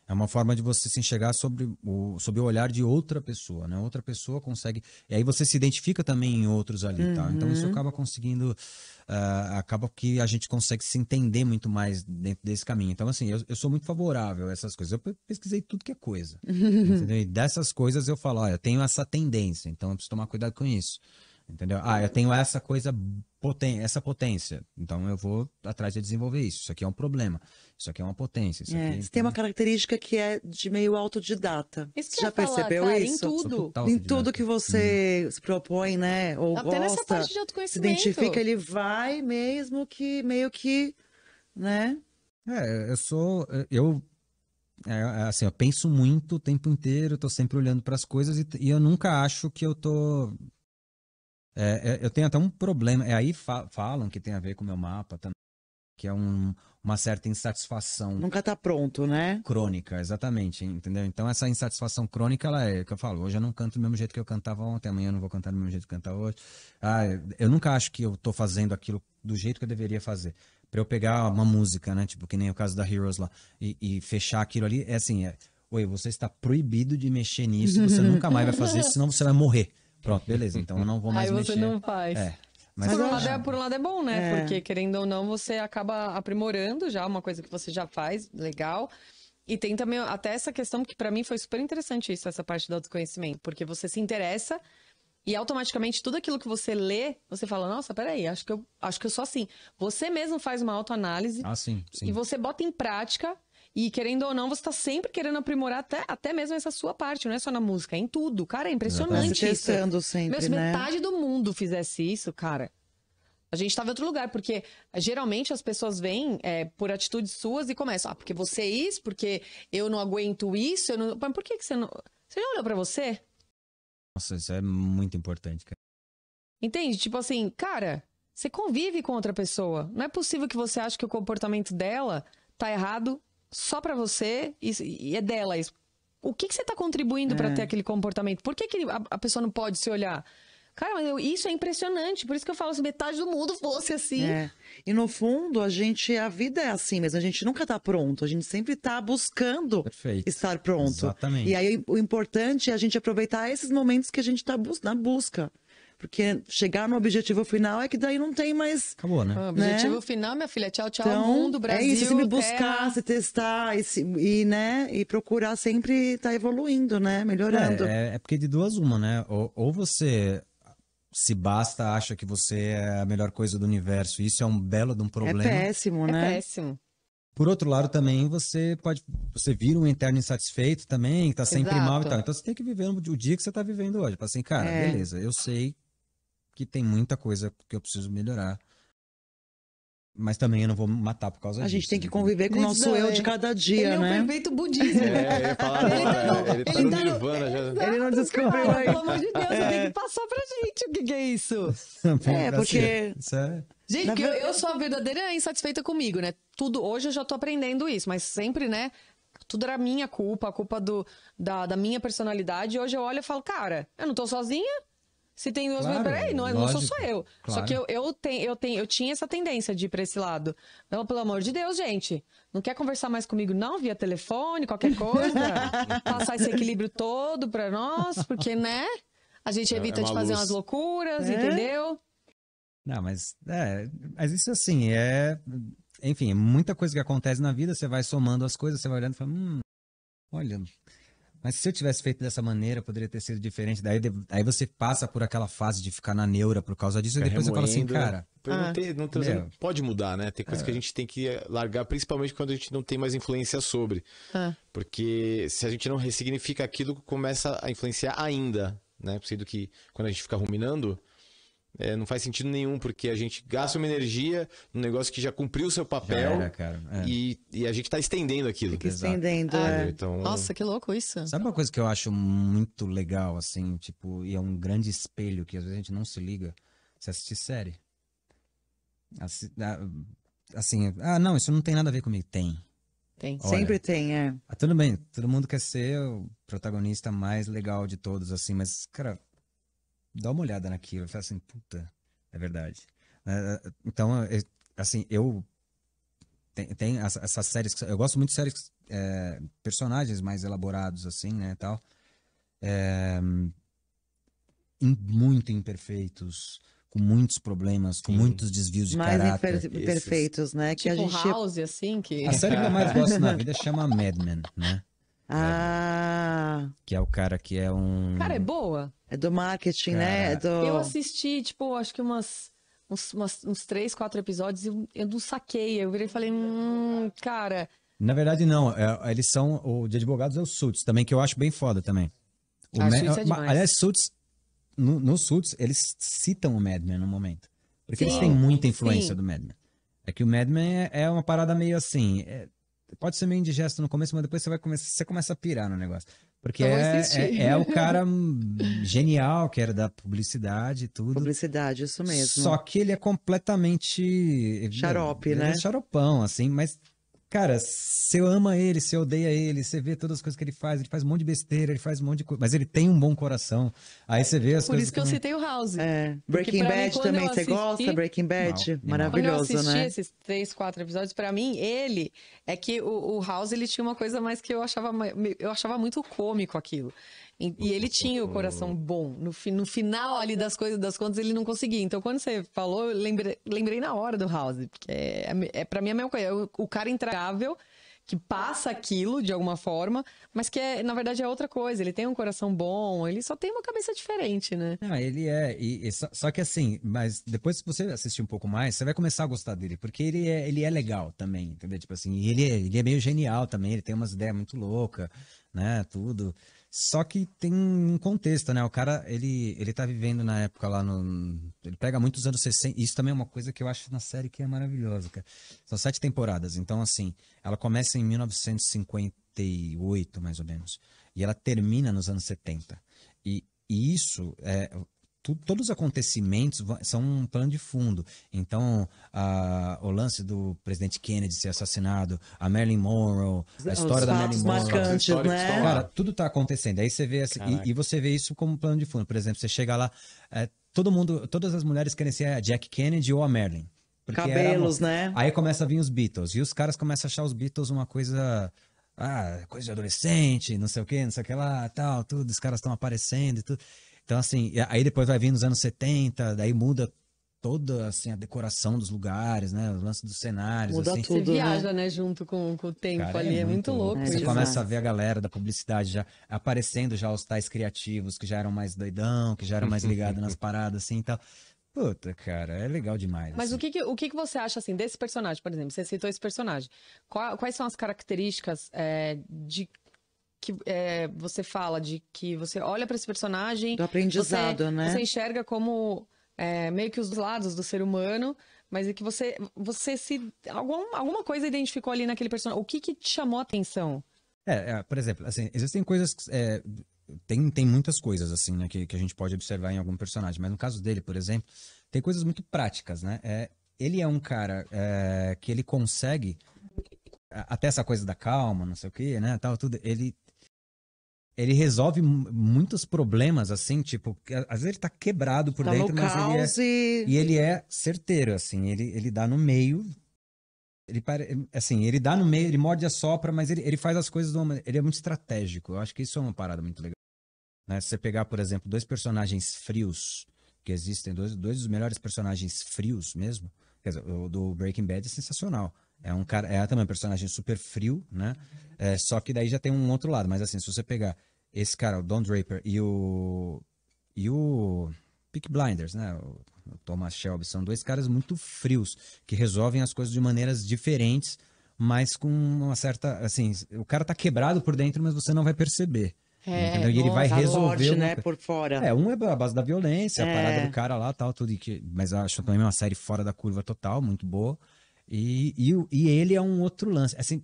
É uma forma de você se enxergar sob o olhar de outra pessoa, né? Outra pessoa consegue... E aí você se identifica também em outros ali, tá? Então isso acaba conseguindo... acaba que a gente consegue se entender muito mais dentro desse caminho. Então, assim, eu sou muito favorável a essas coisas. Eu pesquisei tudo que é coisa, entendeu? E dessas coisas eu falo, eu tenho essa tendência, então eu preciso tomar cuidado com isso. Entendeu? Eu tenho essa coisa, essa potência. Então eu vou atrás de desenvolver isso. Isso aqui é um problema. Isso aqui é uma potência. Isso aqui, Você tem uma característica que é de meio autodidata. Isso que Você eu já ia falar, percebeu cara, isso? em tudo. Sou total Em autodidata. tudo que você se propõe, né? Ou Até nessa gosta, parte de se autoconhecimento. identifica, ele vai mesmo que meio que, né? Eu sou... assim, eu penso muito o tempo inteiro, eu tô sempre olhando para as coisas e eu nunca acho que eu tô... eu tenho até um problema, aí falam que tem a ver com o meu mapa também, que é uma certa insatisfação Nunca tá pronto, né? crônica, exatamente, entendeu? Então essa insatisfação crônica, ela é, que eu falo, hoje eu não canto do mesmo jeito que eu cantava ontem, amanhã eu não vou cantar do mesmo jeito que eu canto hoje. Eu nunca acho que eu tô fazendo aquilo do jeito que eu deveria fazer. Pra eu pegar uma música, né, tipo, que nem o caso da Heroes lá, e fechar aquilo ali, oi, você está proibido de mexer nisso, você nunca mais vai fazer isso, senão você vai morrer. Pronto, beleza, então eu não vou mais Aí mexer. você não faz. Mas Por um lado é bom, né? Porque, querendo ou não, você acaba aprimorando já uma coisa que você já faz, legal. E tem também até essa questão que pra mim foi super interessante isso, essa parte do autoconhecimento. Porque você se interessa e automaticamente tudo aquilo que você lê, você fala, nossa, peraí, acho que eu sou assim. Você mesmo faz uma autoanálise sim. e você bota em prática. E querendo ou não, você tá sempre querendo aprimorar até mesmo essa sua parte, não é só na música, é em tudo. Cara, é impressionante Se isso. testando sempre, Se né? metade do mundo fizesse isso, cara, a gente tava em outro lugar. Porque geralmente as pessoas vêm por atitudes suas e começam, porque você é isso, porque eu não aguento isso, eu não... Mas por que você não... Você já olhou pra você? Nossa, isso é muito importante, cara. Entende? Tipo assim, cara, você convive com outra pessoa. Não é possível que você ache que o comportamento dela tá errado só pra você e é dela isso. O que você tá contribuindo pra ter aquele comportamento? Por que a pessoa não pode se olhar? Cara, mas isso é impressionante. Por isso que eu falo, se metade do mundo fosse assim. E no fundo, a vida é assim mesmo. A gente nunca tá pronto. A gente sempre tá buscando estar pronto. Exatamente. E aí o importante é a gente aproveitar esses momentos que a gente tá na busca. Porque chegar no objetivo final é que daí não tem mais... Acabou, né? O objetivo final, minha filha, tchau, tchau, Então, mundo, Brasil, é isso, sempre terra. buscar, se testar e procurar sempre estar evoluindo, né? Melhorando. É porque de duas uma, né? Ou você se basta, acha que você é a melhor coisa do universo, isso é um belo de um problema. É péssimo, né? É péssimo. Por outro lado, também você vira um interno insatisfeito também, que tá sempre mal e tal. Então você tem que viver o dia que você tá vivendo hoje. Fala assim, cara, beleza, eu sei que tem muita coisa que eu preciso melhorar. Mas também eu não vou matar por causa disso. A gente tem que conviver com o nosso eu de cada dia, Ele né? é o perfeito budismo. Eu ia falar, ele tá no Nirvana já. Ele não descobriu Cara, ainda. pelo amor de Deus, você tem que passar pra gente o que é isso. Porque... Isso é... Gente, porque eu sou a verdadeira insatisfeita comigo, né? Tudo, hoje eu já tô aprendendo isso, mas sempre, né? Tudo era minha culpa, a culpa da minha personalidade. E hoje eu olho e falo, cara, eu não tô sozinha. Se tem duas mil, peraí, não sou só eu. Claro. Só que eu tinha essa tendência de ir pra esse lado. Não, pelo amor de Deus, gente. Não quer conversar mais comigo, não? Via telefone, qualquer coisa? Passar esse equilíbrio todo pra nós, porque, né? A gente evita de fazer umas loucuras, entendeu? Não, mas isso assim, enfim, muita coisa que acontece na vida, você vai somando as coisas, você vai olhando e fala, olha, Mas se eu tivesse feito dessa maneira, poderia ter sido diferente. Aí você passa por aquela fase de ficar na neura por causa disso, e depois você fala assim, cara... Não pode mudar, né? Tem coisa que a gente tem que largar, principalmente quando a gente não tem mais influência sobre. Porque se a gente não ressignifica aquilo, começa a influenciar ainda, né? Sendo que quando a gente fica ruminando, não faz sentido nenhum, porque a gente gasta uma energia num negócio que já cumpriu o seu papel e a gente tá estendendo aquilo. Fica estendendo, Então... Nossa, que louco isso. Sabe uma coisa que eu acho muito legal, assim, tipo, e é um grande espelho que às vezes a gente não se liga? Você assistir série. Assim, não, isso não tem nada a ver comigo. Tem. Tem. Olha, Sempre tem, tudo bem, todo mundo quer ser o protagonista mais legal de todos, assim, mas, cara, dá uma olhada naquilo e fala assim, puta, é verdade. Então, assim, tem essas séries, eu gosto muito de séries, personagens mais elaborados, assim, né, tal, muito imperfeitos, com muitos problemas, com muitos desvios de mais caráter. imperfeitos, né? Que Tipo a gente... House, assim, que... A série que eu mais gosto na vida chama Mad Men, né? Que é o cara que é um... Cara, é boa. É do marketing, né? Eu assisti, tipo, acho que uns 3, 4 episódios e eu não saquei. Eu virei e falei, cara... Na verdade, não. Eles são... O de advogados é o Suits, também, que eu acho bem foda também. Suits é demais. Aliás, Suits... No Suits, eles citam o Mad Men no momento. Porque eles têm Sim, muita influência sim. do Mad Men. É que o Mad Men é uma parada meio assim... pode ser meio indigesto no começo, mas depois você começa a pirar no negócio. Porque Eu vou assistir. é o cara genial, que era da publicidade e tudo. Publicidade, isso mesmo. Só que ele é completamente... Xarope, ele né? é xaropão, assim, mas... Cara, você ama ele, você odeia ele, você vê todas as coisas que ele faz um monte de besteira, ele faz um monte de coisa, mas ele tem um bom coração. Aí você vê as Por coisas... isso que eu citei o House. Breaking pra mim, Bad quando também, eu você assisti- gosta? Breaking Bad? Não, Quando eu Maravilhoso, assisti né? esses 3, 4 episódios, pra mim, é que o House, ele tinha uma coisa mais que eu achava muito cômico aquilo. E ele tinha o coração bom. No final ali das contas, ele não conseguia. Então, quando você falou, eu lembrei na hora do House. Porque pra mim é a mesma coisa. O cara intragável que passa aquilo de alguma forma, mas que na verdade é outra coisa. Ele tem um coração bom, ele só tem uma cabeça diferente, né? Não, ele é. Só que assim, mas depois que você assistir um pouco mais, você vai começar a gostar dele, porque ele é legal também, entendeu? Tipo assim, e ele é meio genial também, ele tem umas ideias muito loucas, né? Tudo. Só que tem um contexto, né? O cara, ele tá vivendo na época lá no... Ele pega muitos anos 60. Isso também é uma coisa que eu acho na série que é maravilhosa, cara. São 7 temporadas. Então, assim, ela começa em 1958, mais ou menos. E ela termina nos anos 70. E isso... todos os acontecimentos são um plano de fundo. Então, o lance do presidente Kennedy ser assassinado, a Marilyn Monroe, a história da Marilyn Monroe. Marcantes, né? Cara, tudo tá acontecendo. Aí você vê assim, e você vê isso como plano de fundo. Por exemplo, você chega lá, todas as mulheres querem ser a Jack Kennedy ou a Marilyn. Porque Cabelos, né? Aí começa a vir os Beatles. E os caras começam a achar os Beatles uma coisa... coisa de adolescente, não sei o que lá, tal, tudo. Os caras estão aparecendo e tudo. Então, assim, aí depois vai vir nos anos 70, daí muda toda, assim, a decoração dos lugares, né? Os lances dos cenários, Muda assim. tudo. Você viaja, né, junto com o tempo Cara, ali. É muito louco Você isso. começa a ver a galera da publicidade já aparecendo, já os tais criativos que já eram mais doidão, que já eram mais ligados nas paradas, assim, e tal. Puta, cara, é legal demais. Mas assim. o que você acha, assim, desse personagem, por exemplo? Você citou esse personagem. Quais são as características que você fala, de que você olha para esse personagem... Do aprendizado, né? Você enxerga como meio que os lados do ser humano, mas é que você alguma coisa identificou ali naquele personagem. O que te chamou a atenção? Por exemplo, assim, existem coisas... Tem muitas coisas, assim, né, que a gente pode observar em algum personagem. Mas no caso dele, por exemplo, tem coisas muito práticas, né? Ele é um cara que ele consegue... Até essa coisa da calma, não sei o quê, né? Tal, tudo, ele resolve muitos problemas, assim, tipo, às vezes ele tá quebrado por dentro, no mas caos ele é certeiro, assim, ele dá no meio, ele dá no meio, ele morde e assopra, mas ele faz as coisas ele é muito estratégico. Eu acho que isso é uma parada muito legal. Né? Se você pegar, por exemplo, 2 personagens frios, que existem, dois dos melhores personagens frios mesmo, quer dizer, o do Breaking Bad é sensacional. É um cara, também um personagem super frio, né? Só que daí já tem um outro lado. Mas assim, se você pegar esse cara, o Don Draper, e o Peaky Blinders, né? O Thomas Shelby, são dois caras muito frios, que resolvem as coisas de maneiras diferentes, mas com uma certa, assim, o cara tá quebrado por dentro, mas você não vai perceber. Entendeu? E ele vai Tá resolver forte, alguma né, coisa. por fora. Um é a base da violência, a É. parada do cara lá, tal, tudo. Mas eu acho também uma série fora da curva total, muito boa. E ele é um outro lance. Assim,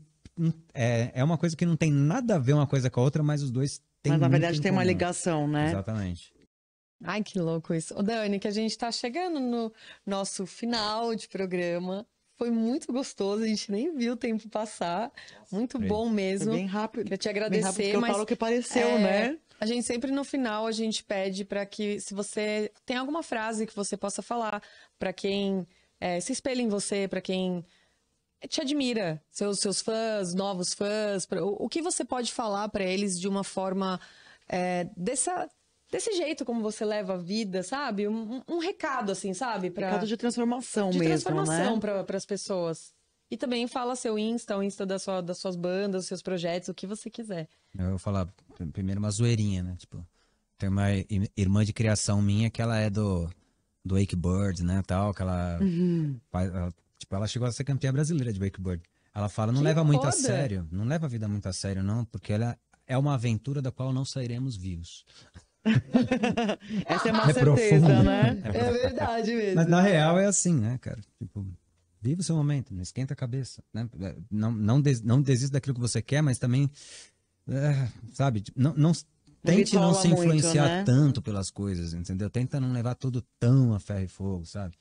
é uma coisa que não tem nada a ver uma coisa com a outra, mas os dois têm Mas na muito verdade em tem uma comum. ligação, né? Exatamente. Ai, que louco isso. Ô, Dani, que a gente tá chegando no nosso final de programa. Foi muito gostoso, a gente nem viu o tempo passar. Muito bom Foi mesmo. bem rápido. Queria te Bem rápido, agradecer, porque eu mas falo que pareceu, né? a gente sempre no final a gente pede para que, se você tem alguma frase que você possa falar para quem se espelha em você, para quem te admira, seus fãs, novos fãs, o que você pode falar para eles de uma forma desse jeito como você leva a vida, sabe? Um recado assim, sabe? Recado de transformação de mesmo, transformação né? para as pessoas. E também fala seu Insta, o Insta das suas bandas, dos seus projetos, o que você quiser. Eu vou falar primeiro uma zoeirinha, né? Tipo, tem uma irmã de criação minha que ela é do Wakebird, né? Tal, que ela, ela chegou a ser campeã brasileira de Wakebird. Ela fala, não Que leva muito a foda! sério, não leva a vida muito a sério, não, porque ela é uma aventura da qual não sairemos vivos. Essa é uma É certeza, profundo. né? É verdade mesmo. Mas na real é assim, né, cara? Tipo, vive o seu momento, não esquenta a cabeça, né? Não desista daquilo que você quer, mas também, sabe? Não tente não bitola se muito, influenciar né? tanto pelas coisas, entendeu? Tenta não levar tudo tão a ferro e fogo, sabe?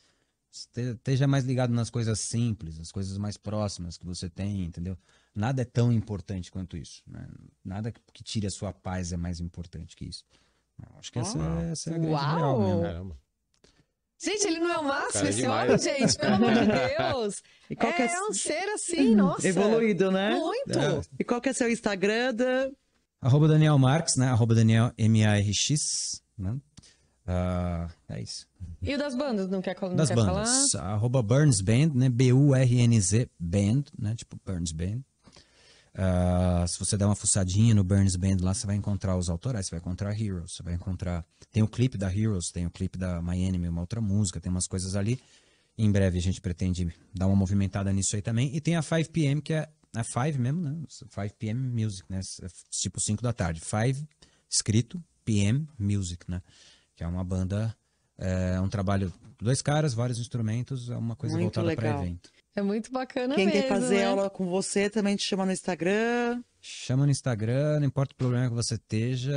Esteja mais ligado nas coisas simples, as coisas mais próximas que você tem, entendeu? Nada é tão importante quanto isso, né? Nada que tire a sua paz é mais importante que isso. Acho que essa é a grande Uau! real mesmo. Caramba. Gente, ele não é o máximo, Cara, é esse demais. homem, gente, pelo amor de Deus. E qual que é- um ser assim, nossa. Evoluído, né? Muito. E qual que é seu Instagram? @ Daniel Marques, né? @ Daniel MARX, né? É isso. E o das bandas, não quer Das bandas. @ Burns Band, né? BURNZ Band, né? Tipo Burns Band. Se você der uma fuçadinha no Burns Band lá, você vai encontrar os autorais, você vai encontrar Heroes, você vai encontrar... Tem o clipe da Heroes, tem o clipe da My Enemy, uma outra música, tem umas coisas ali. Em breve a gente pretende dar uma movimentada nisso aí também. E tem a 5 PM, que é a 5 mesmo, né? 5 PM Music, né? Tipo 5 da tarde. 5, escrito, PM Music, né? Que é uma banda, um trabalho, 2 caras, vários instrumentos, é uma coisa Muito voltada para legal. evento. É muito bacana Quem mesmo, quer fazer né? aula com você também te chama no Instagram. Chama no Instagram, não importa o problema que você esteja,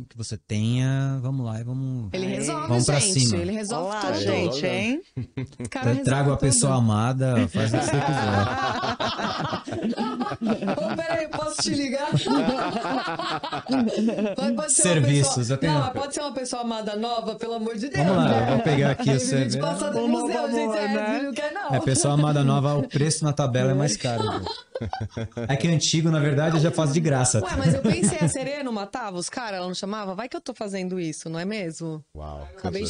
que você tenha, vamos lá e vamos... Ele resolve, Vamos pra gente. cima. Ele resolve Olá, tudo. gente, hein? Esse cara Eu trago resolve a pessoa tudo. amada, faz o que você quiser. Ô, peraí, posso te ligar? Pode ser Serviços, uma eu pessoa... tenho- Não, mas pode ser uma pessoa amada nova, pelo amor de Deus. Vamos lá, né? eu vou pegar aqui Aí o a gente CV. passa do Um novo museu, gente, amor, né? não quer não. É, pessoa amada nova, o preço na tabela é mais caro. É que antigo, na verdade, eu já faço de graça. Ué, mas eu pensei, a sereia não matava os caras? Ela não chamava? Vai que eu tô fazendo isso, não é mesmo? Uau. Acabei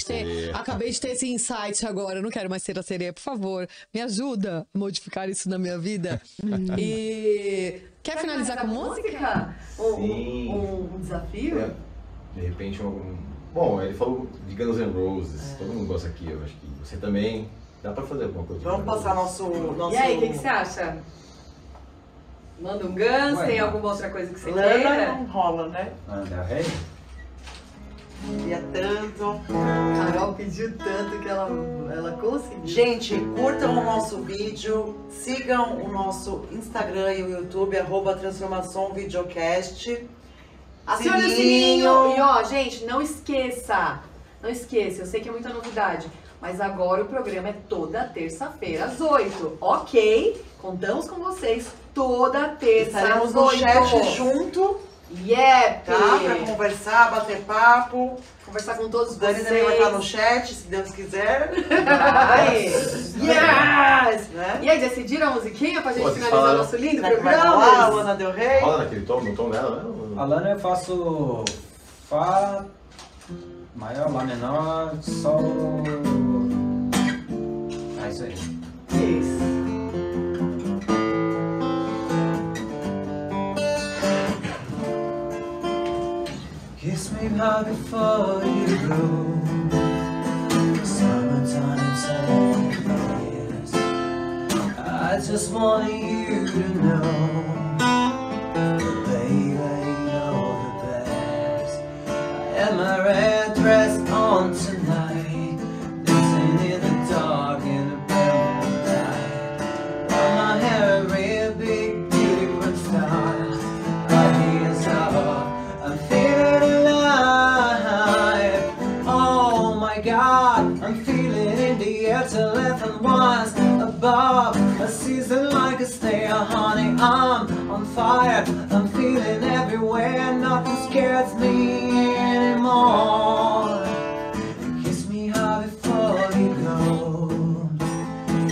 de ter esse insight agora. Eu não quero mais ser a sereia, por favor. Me ajuda a modificar isso na minha vida. E quer finalizar com música? Sim. Um desafio? De repente, bom, ele falou de Guns N' Roses. Todo mundo gosta aqui, eu acho que você também. Dá pra fazer alguma coisa. de Vamos Guns N' passar Roses. nosso... E aí, o que você acha? Manda um Guns, Ué, tem alguma outra coisa que você Lana queira? não rola, né? Anda, rei? Queria tanto. Carol pediu tanto que ela conseguiu. Gente, curtam o nosso vídeo, sigam o nosso Instagram e o YouTube, @Transformação Videocast. Acione o sininho! E ó, gente, não esqueça, eu sei que é muita novidade, mas agora o programa é toda terça-feira às 8, ok? Contamos com vocês toda terça Estaremos às no 8. chat junto, Yep! tá? Pra conversar, bater papo. Conversar com todos O Dani vocês. também vai estar no chat, se Deus quiser. Vai! Yes! Né? E aí, decidiram a musiquinha pra gente Pô, vocês finalizar falaram- nosso lindo Será que vai programa? rolar a Lana Del Rey? Rola naquele tom, no tom dela, né? A Lana eu faço Fá maior, Lá menor, Sol. É isso aí. Isso. Kiss me hard before you go. Summertime sadness. I just want you to know, baby, you know the best. I have my red dress on tonight, dancing in the dark in the pale moonlight. Got my hair a real big beautiful style. My hands up, I'm feeling alive. Oh my God, I'm feeling in the air to left and once above. A season like a snail, honey, I'm on fire. I'm feeling everywhere, nothing scares me anymore. Kiss me hard before you go.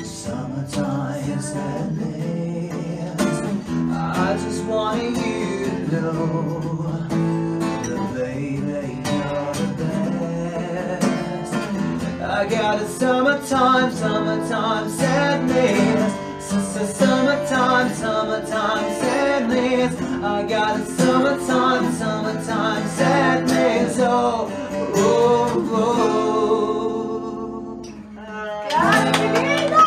Summertime sadness. I just want you to know that baby, you're the best. I got a summertime sadness. Summertime sadness. I got a summertime sadness. Oh, oh, oh. Cara, que linda!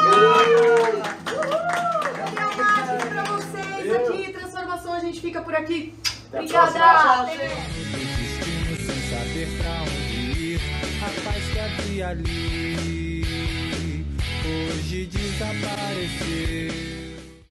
Gabriel Marques pra vocês aqui. Transformação, a gente fica por aqui. Obrigada! Do destino sem saber pra onde ir, a paz que havia ali hoje desapareceu.